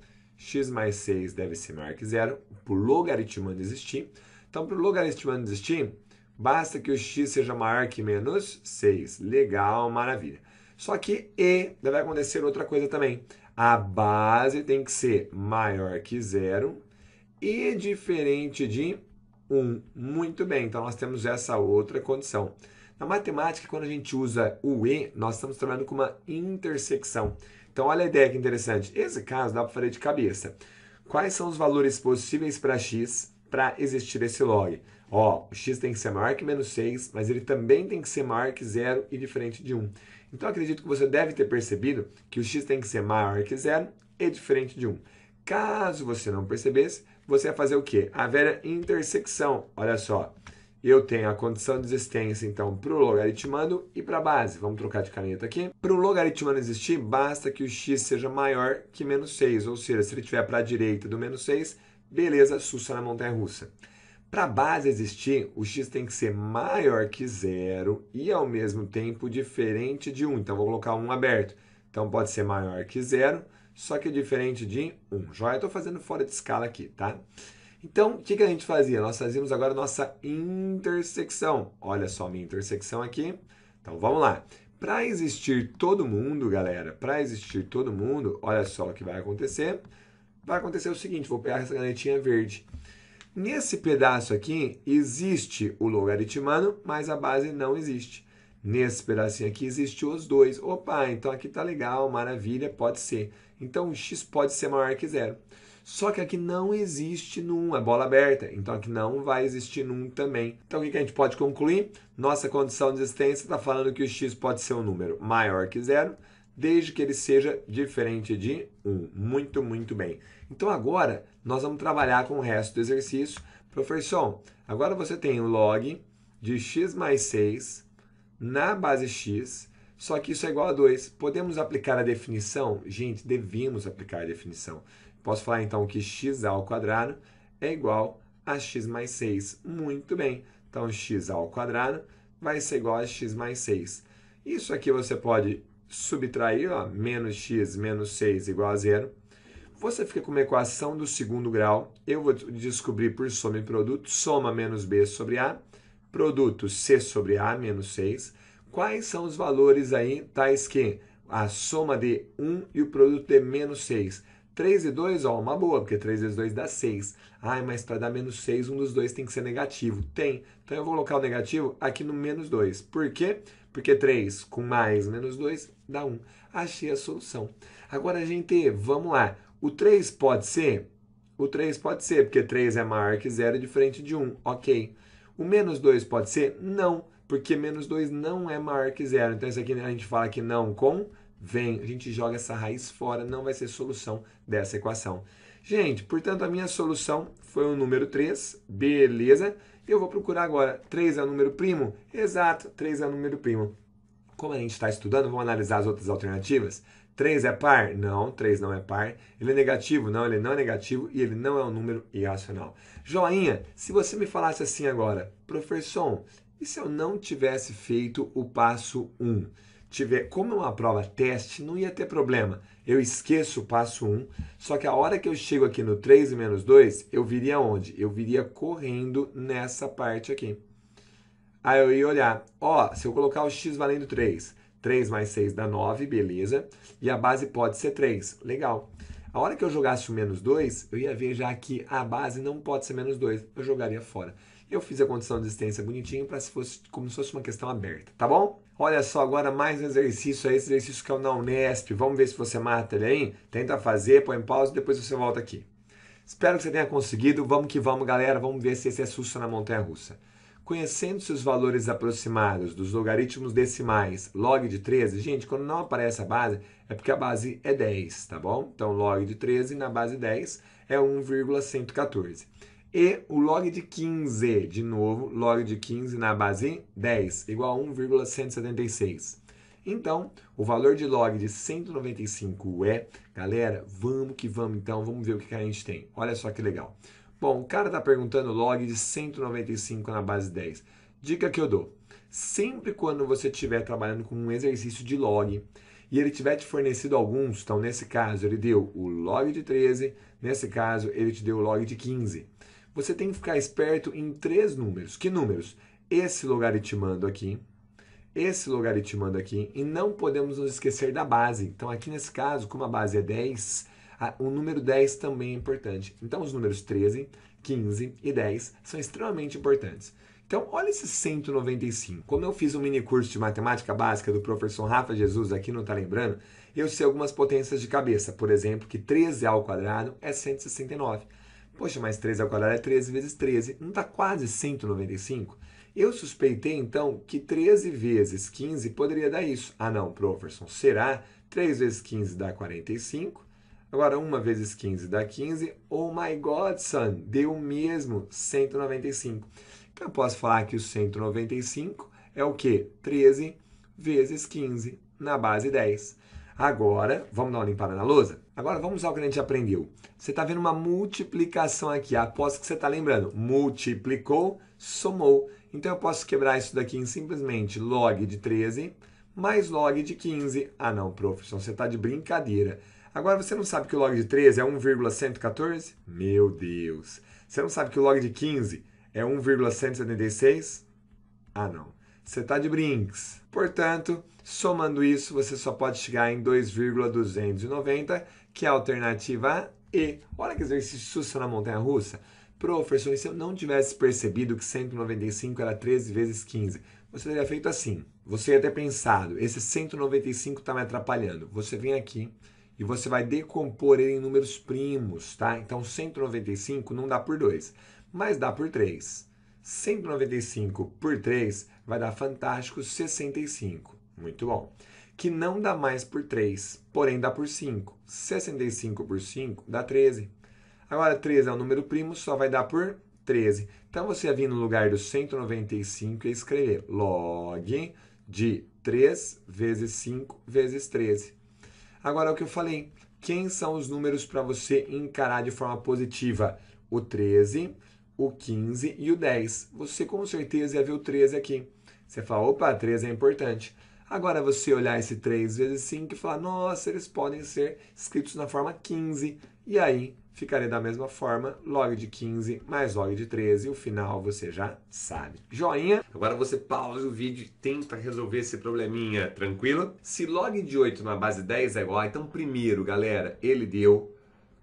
Speaker 1: X mais 6 deve ser maior que zero, para o logaritmando existir. Então, para o logaritmando existir, basta que o x seja maior que menos 6. Legal, maravilha. Só que deve acontecer outra coisa também. A base tem que ser maior que zero e diferente de 1. Muito bem, então nós temos essa outra condição. Na matemática, quando a gente usa o e, nós estamos trabalhando com uma intersecção. Então, olha a ideia que interessante. Esse caso dá para fazer de cabeça. Quais são os valores possíveis para x para existir esse log? Ó, o x tem que ser maior que menos 6, mas ele também tem que ser maior que 0 e diferente de 1. Então, acredito que você deve ter percebido que o x tem que ser maior que 0 e diferente de 1. Caso você não percebesse, você vai fazer o quê? A velha intersecção. Olha só. Eu tenho a condição de existência, então, para o logaritmando e para a base. Vamos trocar de caneta aqui. Para o logaritmando existir, basta que o x seja maior que menos 6. Ou seja, se ele estiver para a direita do menos 6, beleza, sussa na montanha-russa. Para a base existir, o x tem que ser maior que 0 e, ao mesmo tempo, diferente de 1. Então, vou colocar 1 aberto. Então, pode ser maior que 0, só que diferente de 1. Joia? Estou fazendo fora de escala aqui, tá? Então, o que a gente fazia? Nós fazíamos agora a nossa intersecção. Olha só a minha intersecção aqui. Então, vamos lá. Para existir todo mundo, galera, para existir todo mundo, olha só o que vai acontecer. Vai acontecer o seguinte, vou pegar essa canetinha verde. Nesse pedaço aqui, existe o logaritmando, mas a base não existe. Nesse pedacinho aqui, existe os dois. Opa, então aqui tá legal, maravilha, pode ser. Então, o x pode ser maior que 0. Só que aqui não existe num, é bola aberta. Então aqui não vai existir num também. Então o que a gente pode concluir? Nossa condição de existência está falando que o x pode ser um número maior que 0, desde que ele seja diferente de 1. Muito, muito bem. Então agora nós vamos trabalhar com o resto do exercício. Professor, agora você tem o log de x mais 6 na base x, só que isso é igual a 2. Podemos aplicar a definição? Gente, devemos aplicar a definição. Posso falar então que x ao quadrado é igual a x mais 6. Muito bem. Então, x ao quadrado vai ser igual a x mais 6. Isso aqui você pode subtrair, ó, menos x menos 6 igual a zero. Você fica com uma equação do segundo grau. Eu vou descobrir por soma e produto. Soma menos b sobre a. Produto c sobre a menos 6. Quais são os valores aí tais que a soma de 1 e o produto de menos 6? 3 e 2, ó, uma boa, porque 3 vezes 2 dá 6. Ai, mas para dar menos 6, um dos dois tem que ser negativo. Tem. Então eu vou colocar o negativo aqui no menos 2. Por quê? Porque 3 com mais menos 2 dá 1. Achei a solução. Agora, gente, vamos lá. O 3 pode ser? O 3 pode ser, porque 3 é maior que 0 e diferente de 1. Ok. O menos 2 pode ser? Não, porque menos 2 não é maior que 0. Então, isso aqui a gente fala que não convém. A gente joga essa raiz fora, não vai ser solução dessa equação. Gente, portanto, a minha solução foi o número 3. Beleza. Eu vou procurar agora. 3 é o número primo? Exato, 3 é o número primo. Como a gente está estudando, vamos analisar as outras alternativas. 3 é par? Não, 3 não é par. Ele é negativo? Não, ele não é negativo e ele não é um número irracional. Joinha, se você me falasse assim agora, professor, e se eu não tivesse feito o passo 1? Como é uma prova teste, não ia ter problema. Eu esqueço o passo 1, só que a hora que eu chego aqui no 3 e menos 2, eu viria onde? Eu viria correndo nessa parte aqui. Aí eu ia olhar, ó, se eu colocar o x valendo 3, 3 mais 6 dá 9, beleza. E a base pode ser 3, legal. A hora que eu jogasse o menos 2, eu ia ver já que a base não pode ser menos 2, eu jogaria fora. Eu fiz a condição de existência bonitinho para se fosse como se fosse uma questão aberta, tá bom? Olha só, agora mais um exercício aí, esse exercício que é o na Unesp. Vamos ver se você mata ele aí? Tenta fazer, põe em pausa e depois você volta aqui. Espero que você tenha conseguido. Vamos que vamos, galera. Vamos ver se esse é susto na montanha-russa. Conhecendo-se os valores aproximados dos logaritmos decimais log de 13, gente, quando não aparece a base, é porque a base é 10, tá bom? Então, log de 13 na base 10 é 1,114. E o log de 15, de novo, log de 15 na base 10, igual a 1,176. Então, o valor de log de 195 é, galera, vamos que vamos então, vamos ver o que a gente tem. Olha só que legal. Bom, o cara está perguntando log de 195 na base 10. Dica que eu dou. Sempre quando você estiver trabalhando com um exercício de log e ele tiver te fornecido alguns, então nesse caso ele deu o log de 13, nesse caso ele te deu o log de 15. Você tem que ficar esperto em 3 números. Que números? Esse logaritmando aqui, esse logaritmando aqui, e não podemos nos esquecer da base. Então aqui nesse caso, como a base é 10, o número 10 também é importante. Então os números 13, 15 e 10 são extremamente importantes. Então olha esse 195. Como eu fiz um mini curso de matemática básica do professor Rafa Jesus, aqui não está lembrando, eu sei algumas potências de cabeça. Por exemplo, que 13 ao quadrado é 169. Poxa, mas 13 ao quadrado é 13 vezes 13. Não está quase 195? Eu suspeitei, então, que 13 vezes 15 poderia dar isso. Ah, não, professor, será? 3 vezes 15 dá 45. Agora, 1 vezes 15 dá 15. Oh my God, son, deu mesmo 195. Então, eu posso falar que o 195 é o quê? 13 vezes 15 na base 10. Agora, vamos dar uma limpada na lousa? Agora, vamos usar o que a gente aprendeu. Você está vendo uma multiplicação aqui. Aposto que você está lembrando. Multiplicou, somou. Então, eu posso quebrar isso daqui em simplesmente log de 13 mais log de 15. Ah, não, professor, você está de brincadeira. Agora, você não sabe que o log de 13 é 1,114? Meu Deus. Você não sabe que o log de 15 é 1,176? Ah, não. Você está de brinks. Portanto, somando isso, você só pode chegar em 2,290, que é a alternativa E. Olha que exercício susto na montanha-russa. Professor, e se eu não tivesse percebido que 195 era 13 vezes 15? Você teria feito assim. Você ia ter pensado, esse 195 está me atrapalhando. Você vem aqui e você vai decompor ele em números primos, tá? Então, 195 não dá por 2, mas dá por 3. 195 por 3 vai dar fantástico 65. Muito bom. Que não dá mais por 3, porém dá por 5. 65 por 5 dá 13. Agora, 13 é um número primo, só vai dar por 13. Então, você ia vir no lugar do 195 e escrever log de 3 vezes 5 vezes 13. Agora, é o que eu falei. Quem são os números para você encarar de forma positiva? O 13, o 15 e o 10. Você com certeza ia ver o 13 aqui. Você fala, opa, 13 é importante. Agora você olhar esse 3 vezes 5 e falar, nossa, eles podem ser escritos na forma 15. E aí ficaria da mesma forma, log de 15 mais log de 13. O final você já sabe. Joinha. Agora você pausa o vídeo e tenta resolver esse probleminha, tranquilo? Se log de 8 na base 10 é igual, então primeiro, galera, ele deu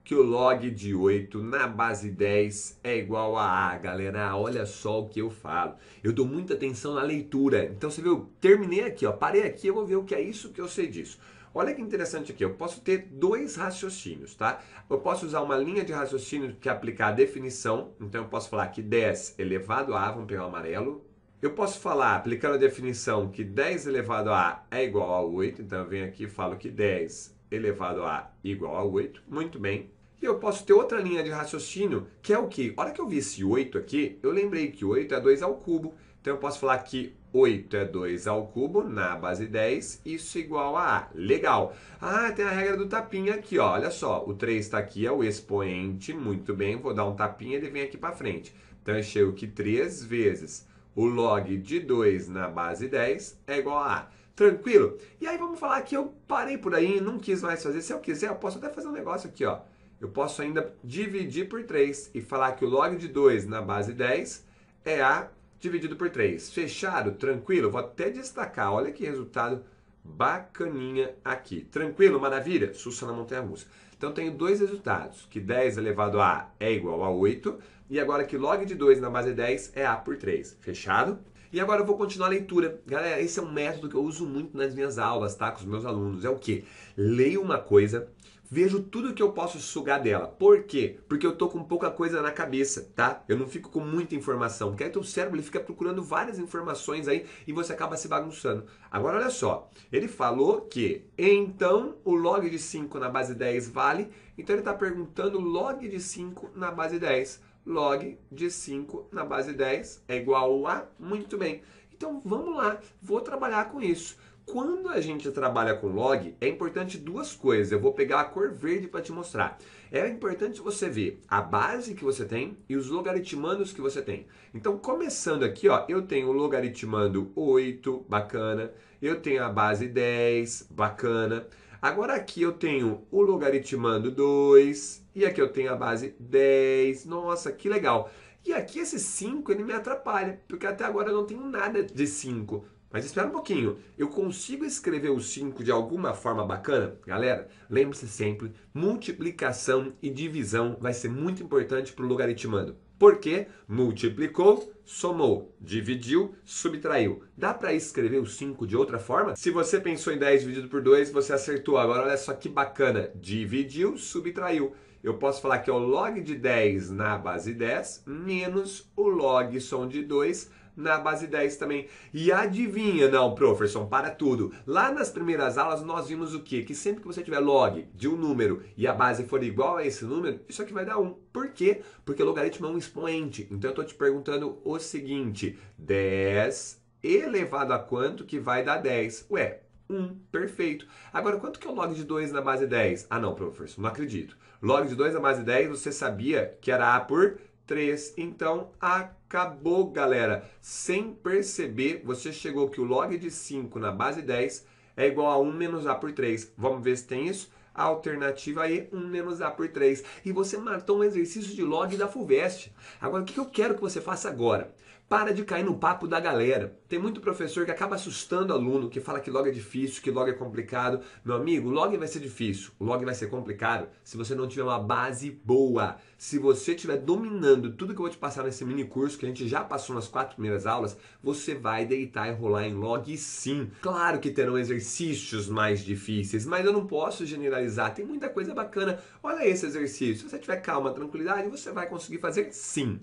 Speaker 1: que o log de 8 na base 10 é igual a A, galera. Olha só o que eu falo. Eu dou muita atenção na leitura. Então você viu, terminei aqui, ó, parei aqui, eu vou ver o que é isso que eu sei disso. Olha que interessante aqui, eu posso ter dois raciocínios, tá? Eu posso usar uma linha de raciocínio que é aplicar a definição. Então eu posso falar que 10 elevado a, vamos pegar o amarelo. Eu posso falar, aplicando a definição, que 10 elevado a A é igual a 8. Então eu venho aqui e falo que 10 elevado a A igual a 8. Muito bem. E eu posso ter outra linha de raciocínio, que é o quê? A hora que eu vi esse 8 aqui, eu lembrei que 8 é 2 ao cubo. Então eu posso falar que 8 é 2 ao cubo na base 10, isso é igual a A. Legal. Ah, tem a regra do tapinha aqui, ó. Olha só, o 3 está aqui, é o expoente. Muito bem, vou dar um tapinha e ele vem aqui para frente. Então eu chego que 3 vezes o log de 2 na base 10 é igual a A. Tranquilo? E aí vamos falar que eu parei por aí, não quis mais fazer. Se eu quiser, eu posso até fazer um negócio aqui, ó. Eu posso ainda dividir por 3 e falar que o log de 2 na base 10 é A dividido por 3. Fechado? Tranquilo? Vou até destacar. Olha que resultado bacaninha aqui. Tranquilo? Maravilha? Sussa na montanha-russa. Então, tenho dois resultados. Que 10 elevado a A é igual a 8. E agora que log de 2 na base 10 é A por 3. Fechado? E agora eu vou continuar a leitura. Galera, esse é um método que eu uso muito nas minhas aulas, tá? Com os meus alunos. É o quê? Leio uma coisa, vejo tudo que eu posso sugar dela. Por quê? Porque eu tô com pouca coisa na cabeça, tá? Eu não fico com muita informação. Porque aí teu cérebro ele fica procurando várias informações aí e você acaba se bagunçando. Agora olha só, ele falou que então o log de 5 na base 10 vale, então ele está perguntando log de 5 na base 10. Log de 5 na base 10 é igual a... Muito bem. Então vamos lá, vou trabalhar com isso. Quando a gente trabalha com log, é importante duas coisas. Eu vou pegar a cor verde para te mostrar. É importante você ver a base que você tem e os logaritmandos que você tem. Então, começando aqui, ó, eu tenho o logaritmando 8, bacana. Eu tenho a base 10, bacana. Agora aqui eu tenho o logaritmando 2 e aqui eu tenho a base 10. Nossa, que legal. E aqui esse 5 ele me atrapalha, porque até agora eu não tenho nada de 5. Mas espera um pouquinho, eu consigo escrever o 5 de alguma forma bacana? Galera, lembre-se sempre, multiplicação e divisão vai ser muito importante para o logaritmando. Por quê? Multiplicou, somou, dividiu, subtraiu. Dá para escrever o 5 de outra forma? Se você pensou em 10 dividido por 2, você acertou. Agora olha só que bacana, dividiu, subtraiu. Eu posso falar que é o log de 10 na base 10 menos o log som de 2 na base 10 também. E adivinha, não, professor, para tudo. Lá nas primeiras aulas nós vimos o quê? Que sempre que você tiver log de um número e a base for igual a esse número, isso aqui vai dar 1. Por quê? Porque o logaritmo é um expoente. Então eu estou te perguntando o seguinte, 10 elevado a quanto que vai dar 10? Ué, 1, perfeito. Agora, quanto que é o log de 2 na base 10? Ah não, professor, não acredito. Log de 2 na base 10, você sabia que era A por 3. Então, acabou, galera. Sem perceber, você chegou que o log de 5 na base 10 é igual a 1 menos A por 3. Vamos ver se tem isso? A alternativa aí, 1 menos A por 3. E você matou um exercício de log da FUVEST. Agora, o que eu quero que você faça agora? Para de cair no papo da galera. Tem muito professor que acaba assustando o aluno, que fala que log é difícil, que log é complicado. Meu amigo, log vai ser difícil, log vai ser complicado se você não tiver uma base boa. Se você estiver dominando tudo que eu vou te passar nesse mini curso, que a gente já passou nas 4 primeiras aulas, você vai deitar e rolar em log sim. Claro que terão exercícios mais difíceis, mas eu não posso generalizar. Tem muita coisa bacana. Olha esse exercício. Se você tiver calma, tranquilidade, você vai conseguir fazer sim.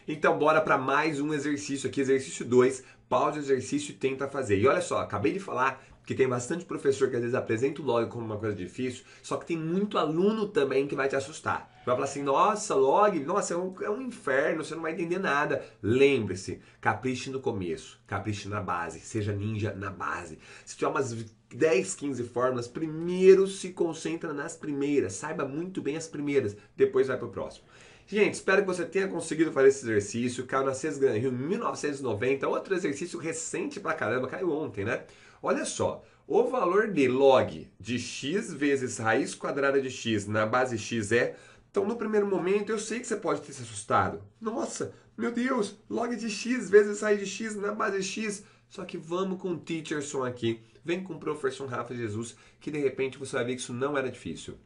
Speaker 1: Então bora para mais um exercício aqui, exercício 2, pausa o exercício e tenta fazer. E olha só, acabei de falar que tem bastante professor que às vezes apresenta o log como uma coisa difícil, só que tem muito aluno também que vai te assustar. Vai falar assim, nossa, log, nossa, é um inferno, você não vai entender nada. Lembre-se, capriche no começo, capriche na base, seja ninja na base. Se tiver umas 10, 15 fórmulas, primeiro se concentra nas primeiras, saiba muito bem as primeiras, depois vai para o próximo. Gente, espero que você tenha conseguido fazer esse exercício. Caiu na Sesgran Rio 1990, outro exercício recente pra caramba, caiu ontem, né? Olha só, o valor de log de x vezes raiz quadrada de x na base x é... Então, no primeiro momento, eu sei que você pode ter se assustado. Nossa, meu Deus, log de x vezes raiz de x na base x. Só que vamos com o Teacherson aqui. Vem com o professor Rafa Jesus, que de repente você vai ver que isso não era difícil.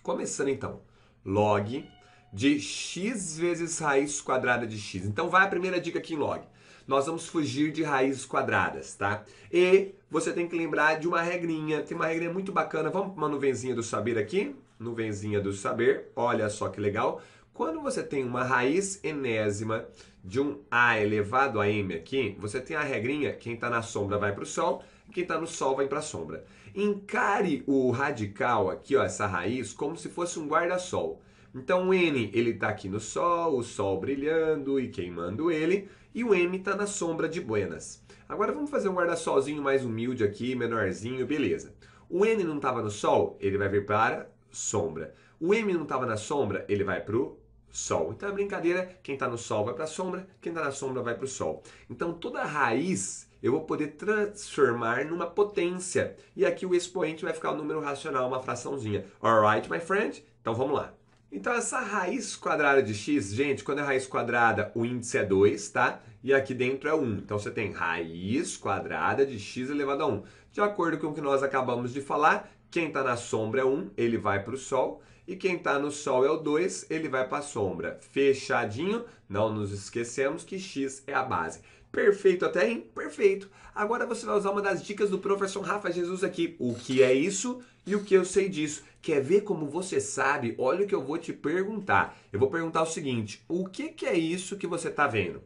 Speaker 1: Começando então, log de x vezes raiz quadrada de x. Então vai a primeira dica aqui em log. Nós vamos fugir de raízes quadradas, tá? E você tem que lembrar de uma regrinha. Tem uma regrinha muito bacana. Vamos para uma nuvenzinha do saber aqui. Nuvenzinha do saber. Olha só que legal. Quando você tem uma raiz enésima de um a elevado a m aqui, você tem a regrinha, quem está na sombra vai para o sol, quem está no sol vai para a sombra. Encare o radical aqui, ó, essa raiz, como se fosse um guarda-sol. Então o n ele está aqui no sol, o sol brilhando e queimando ele, e o m está na sombra de buenas. Agora vamos fazer um guarda-solzinho mais humilde aqui, menorzinho, beleza. O n não estava no sol, ele vai vir para sombra. O m não estava na sombra, ele vai para o sol. Então a brincadeira, quem está no sol vai para a sombra, quem está na sombra vai para o sol. Então toda raiz eu vou poder transformar numa potência. E aqui o expoente vai ficar o número racional, uma fraçãozinha. Alright, my friend? Então vamos lá. Então essa raiz quadrada de x, gente, quando é raiz quadrada, o índice é 2, tá? E aqui dentro é 1. Então você tem raiz quadrada de x elevado a 1. De acordo com o que nós acabamos de falar, quem está na sombra é 1, ele vai para o sol. E quem está no sol é o 2, ele vai para a sombra. Fechadinho, não nos esquecemos que x é a base. Perfeito até aí? Perfeito. Agora você vai usar uma das dicas do professor Rafa Jesus aqui. O que é isso e o que eu sei disso. Quer ver como você sabe? Olha o que eu vou te perguntar. Eu vou perguntar o seguinte, o que é isso que você está vendo?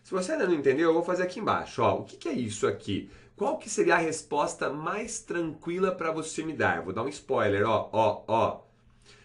Speaker 1: Se você ainda não entendeu, eu vou fazer aqui embaixo. Ó, o que é isso aqui? Qual que seria a resposta mais tranquila para você me dar? Vou dar um spoiler, ó.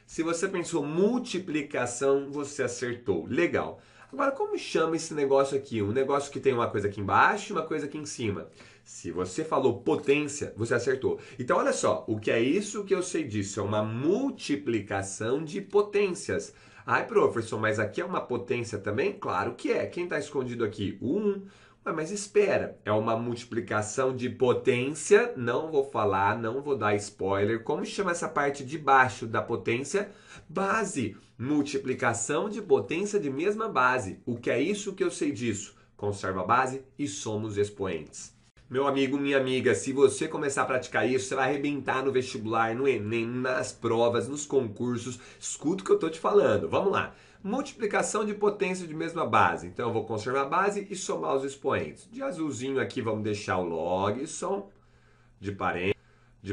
Speaker 1: Se você pensou multiplicação, você acertou. Legal. Agora, como chama esse negócio aqui? Um negócio que tem uma coisa aqui embaixo e uma coisa aqui em cima. Se você falou potência, você acertou. Então, olha só. O que é isso que eu sei disso? É uma multiplicação de potências. Ai, professor, mas aqui é uma potência também? Claro que é. Quem está escondido aqui? O 1. Mas espera, é uma multiplicação de potência, não vou falar, não vou dar spoiler. Como chama essa parte de baixo da potência? Base. Multiplicação de potência de mesma base. O que é isso que eu sei disso? Conserva a base e somos expoentes. Meu amigo, minha amiga, se você começar a praticar isso, você vai arrebentar no vestibular, no Enem, nas provas, nos concursos. Escuta o que eu estou te falando. Vamos lá. Multiplicação de potência de mesma base. Então, eu vou conservar a base e somar os expoentes. De azulzinho aqui, vamos deixar o log som de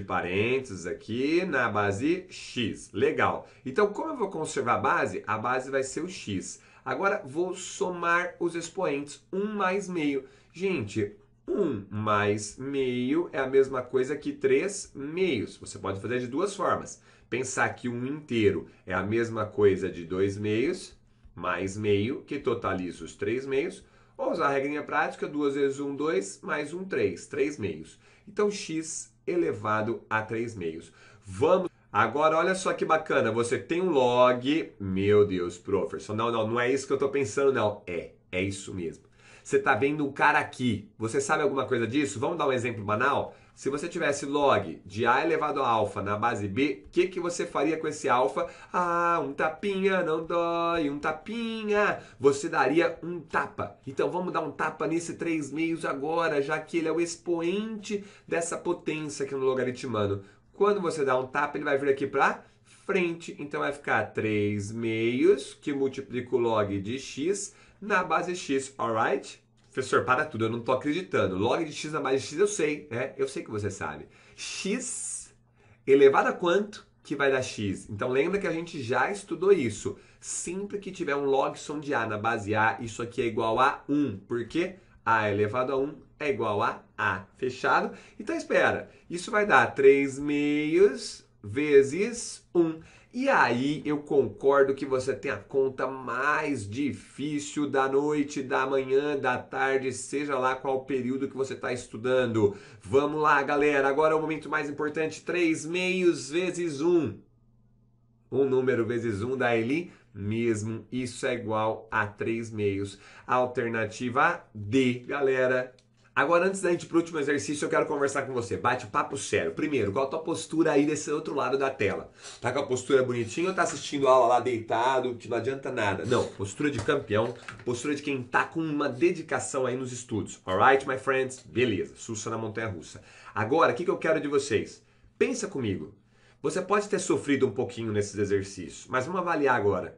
Speaker 1: parênteses aqui na base x. Legal. Então, como eu vou conservar a base vai ser o x. Agora, vou somar os expoentes. 1 mais meio. Gente, 1 mais meio é a mesma coisa que 3 meios. Você pode fazer de duas formas. Pensar que 1 inteiro é a mesma coisa de 2 meios, mais meio, que totaliza os 3 meios. Ou usar a regrinha prática, 2 vezes 1, 2, mais 1, 3. 3 meios. Então, x elevado a 3 meios. Vamos. Agora, olha só que bacana. Você tem um log. Meu Deus, professor. Não é isso que eu estou pensando, não. É isso mesmo. Você está vendo um cara aqui. Você sabe alguma coisa disso? Vamos dar um exemplo banal? Se você tivesse log de a elevado a alfa na base b, o que você faria com esse alfa? Ah, um tapinha não dói, um tapinha. Você daria um tapa. Então vamos dar um tapa nesse 3 meios agora, já que ele é o expoente dessa potência aqui no logaritmano. Quando você dá um tapa, ele vai vir aqui para frente. Então vai ficar 3 meios, que multiplica o log de x, na base x, alright? Professor, para tudo, eu não tô acreditando. Log de x na base de x eu sei, eu sei que você sabe. X elevado a quanto que vai dar x? Então lembra que a gente já estudou isso. Sempre que tiver um log som de a na base a, isso aqui é igual a 1. Por quê? A elevado a 1 é igual a. Fechado? Então espera, isso vai dar 3 meios vezes 1. E aí eu concordo que você tem a conta mais difícil da noite, da manhã, da tarde, seja lá qual período que você está estudando. Vamos lá, galera. Agora é o momento mais importante. 3 meios vezes 1. Um número vezes 1 dá ali mesmo. Isso é igual a 3/2. Alternativa D, galera. Agora, antes da gente ir pro último exercício, eu quero conversar com você. Bate papo sério. Primeiro, qual a tua postura aí desse outro lado da tela? Tá com a postura bonitinha ou tá assistindo a aula lá deitado, que não adianta nada? Não, postura de campeão, postura de quem tá com uma dedicação aí nos estudos. Alright, my friends? Beleza, sussa na montanha-russa. Agora, o que eu quero de vocês? Pensa comigo. Você pode ter sofrido um pouquinho nesses exercícios, mas vamos avaliar agora.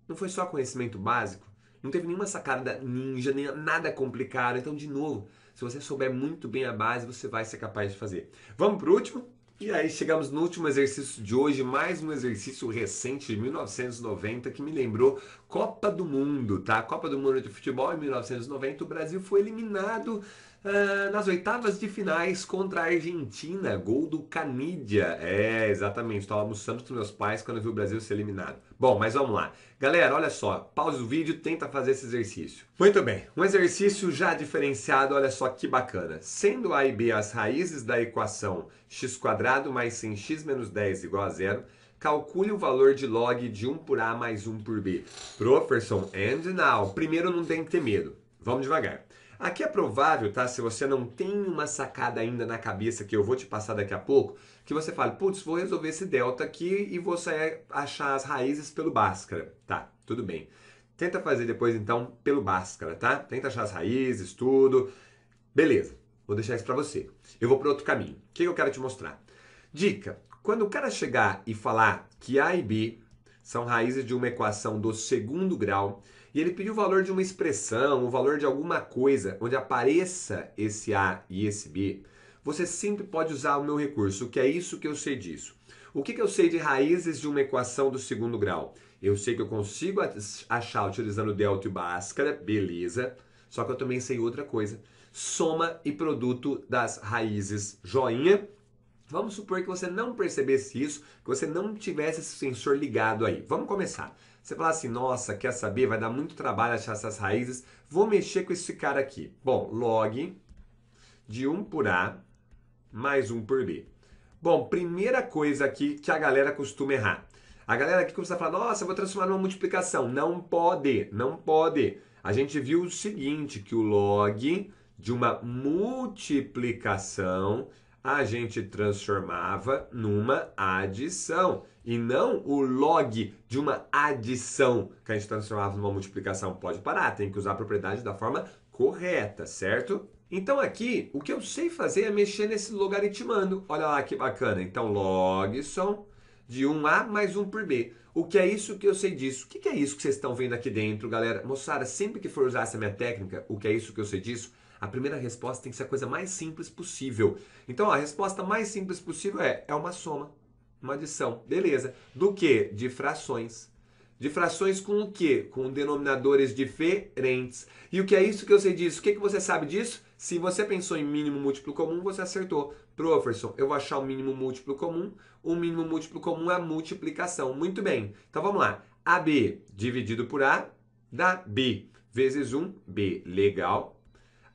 Speaker 1: Não foi só conhecimento básico? Não teve nenhuma sacada ninja, nem nada complicado. Então, de novo, se você souber muito bem a base, você vai ser capaz de fazer. Vamos pro último? E aí chegamos no último exercício de hoje, mais um exercício recente de 1990 que me lembrou Copa do Mundo, tá? Copa do Mundo de futebol em 1990, o Brasil foi eliminado nas oitavas de finais contra a Argentina, gol do Canidia. É, exatamente, estava almoçando com meus pais quando eu vi o Brasil ser eliminado. Bom, mas vamos lá. Galera, olha só, pausa o vídeo, tenta fazer esse exercício. Muito bem, um exercício já diferenciado, olha só que bacana. Sendo A e B as raízes da equação x² mais 100x menos 10 igual a 0, calcule o valor de log de 1 por A mais 1 por B. Professor, and now. Primeiro não tem que ter medo. Vamos devagar. Aqui é provável, tá? Se você não tem uma sacada ainda na cabeça que eu vou te passar daqui a pouco, que você fale, putz, vou resolver esse delta aqui e vou sair achar as raízes pelo Bhaskara. Tá, tudo bem. Tenta fazer depois então pelo Bhaskara, tá? Tenta achar as raízes, tudo. Beleza, vou deixar isso pra você. Eu vou para outro caminho. O que eu quero te mostrar? Dica, quando o cara chegar e falar que A e B são raízes de uma equação do segundo grau, e ele pediu o valor de uma expressão, o valor de alguma coisa onde apareça esse A e esse B, você sempre pode usar o meu recurso. O que é isso que eu sei disso? O que eu sei de raízes de uma equação do segundo grau? Eu sei que eu consigo achar utilizando o delta e o Bhaskara, beleza. Só que eu também sei outra coisa. Soma e produto das raízes, joinha. Vamos supor que você não percebesse isso, que você não tivesse esse sensor ligado aí. Vamos começar. Você fala assim, nossa, quer saber? Vai dar muito trabalho achar essas raízes. Vou mexer com esse cara aqui. Bom, log de 1 por A mais 1 por B. Bom, primeira coisa aqui que a galera costuma errar. A galera aqui começa a falar, nossa, eu vou transformar numa multiplicação. Não pode, não pode. A gente viu o seguinte, que o log de uma multiplicação a gente transformava numa adição. E não o log de uma adição que a gente transformava numa multiplicação. Pode parar, tem que usar a propriedade da forma correta, certo? Então aqui, o que eu sei fazer é mexer nesse logaritmando. Olha lá que bacana. Então, logson de 1A mais 1 por B. O que é isso que eu sei disso? O que é isso que vocês estão vendo aqui dentro, galera? Moçada, sempre que for usar essa minha técnica, o que é isso que eu sei disso? A primeira resposta tem que ser a coisa mais simples possível. Então, a resposta mais simples possível é uma soma, uma adição. Beleza. Do que? De frações. De frações com o quê? Com denominadores diferentes. E o que é isso que eu sei disso? O que você sabe disso? Se você pensou em mínimo múltiplo comum, você acertou. Professor, eu vou achar o mínimo múltiplo comum. O mínimo múltiplo comum é a multiplicação. Muito bem. Então, vamos lá. AB dividido por A dá B vezes 1. B, legal.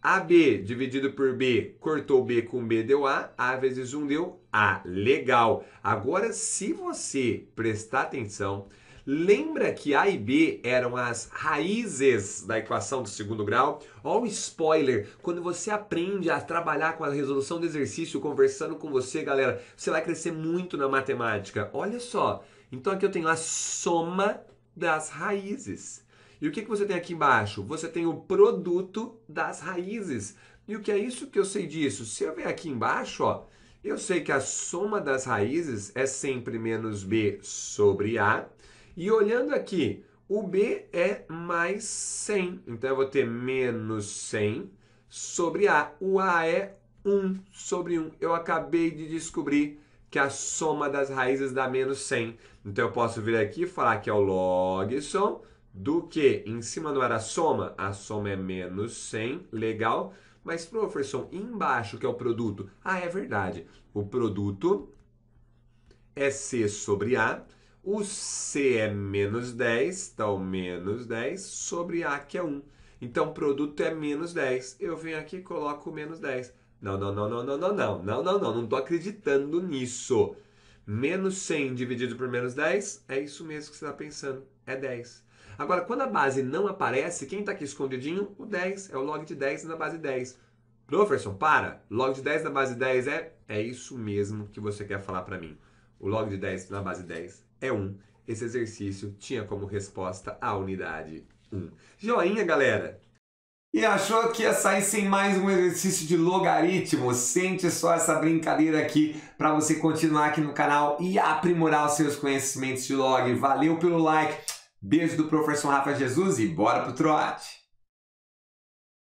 Speaker 1: AB dividido por B, cortou B com B, deu A. A vezes 1 deu A. Legal. Agora, se você prestar atenção, lembra que A e B eram as raízes da equação do segundo grau? Olha o spoiler. Quando você aprende a trabalhar com a resolução do exercício, conversando com você, galera, você vai crescer muito na matemática. Olha só. Então aqui eu tenho a soma das raízes. E o que você tem aqui embaixo? Você tem o produto das raízes. E o que é isso que eu sei disso? Se eu ver aqui embaixo, ó, eu sei que a soma das raízes é sempre menos B sobre A. E olhando aqui, o B é mais 100. Então eu vou ter menos 100 sobre A. O A é 1 sobre 1. Eu acabei de descobrir que a soma das raízes dá menos 100. Então eu posso vir aqui e falar que é o logson do que em cima não era a soma é menos 100, legal. Mas, professor, embaixo que é o produto? Ah, é verdade. O produto é C sobre A. O C é menos 10, então menos 10 sobre A, que é 1. Então, o produto é menos 10. Eu venho aqui e coloco menos 10. Não estou acreditando nisso. Menos 100 dividido por menos 10, é isso mesmo que você está pensando. é 10. Agora, quando a base não aparece, quem está aqui escondidinho? O 10. É o log de 10 na base 10. Professor, para! Log de 10 na base 10 é isso mesmo que você quer falar para mim. O log de 10 na base 10 é 1. Esse exercício tinha como resposta a unidade 1. Joinha, galera! E achou que ia sair sem mais um exercício de logaritmo? Sente só essa brincadeira aqui para você continuar aqui no canal e aprimorar os seus conhecimentos de log. Valeu pelo like! Beijo do professor Rafa Jesus e bora pro trote!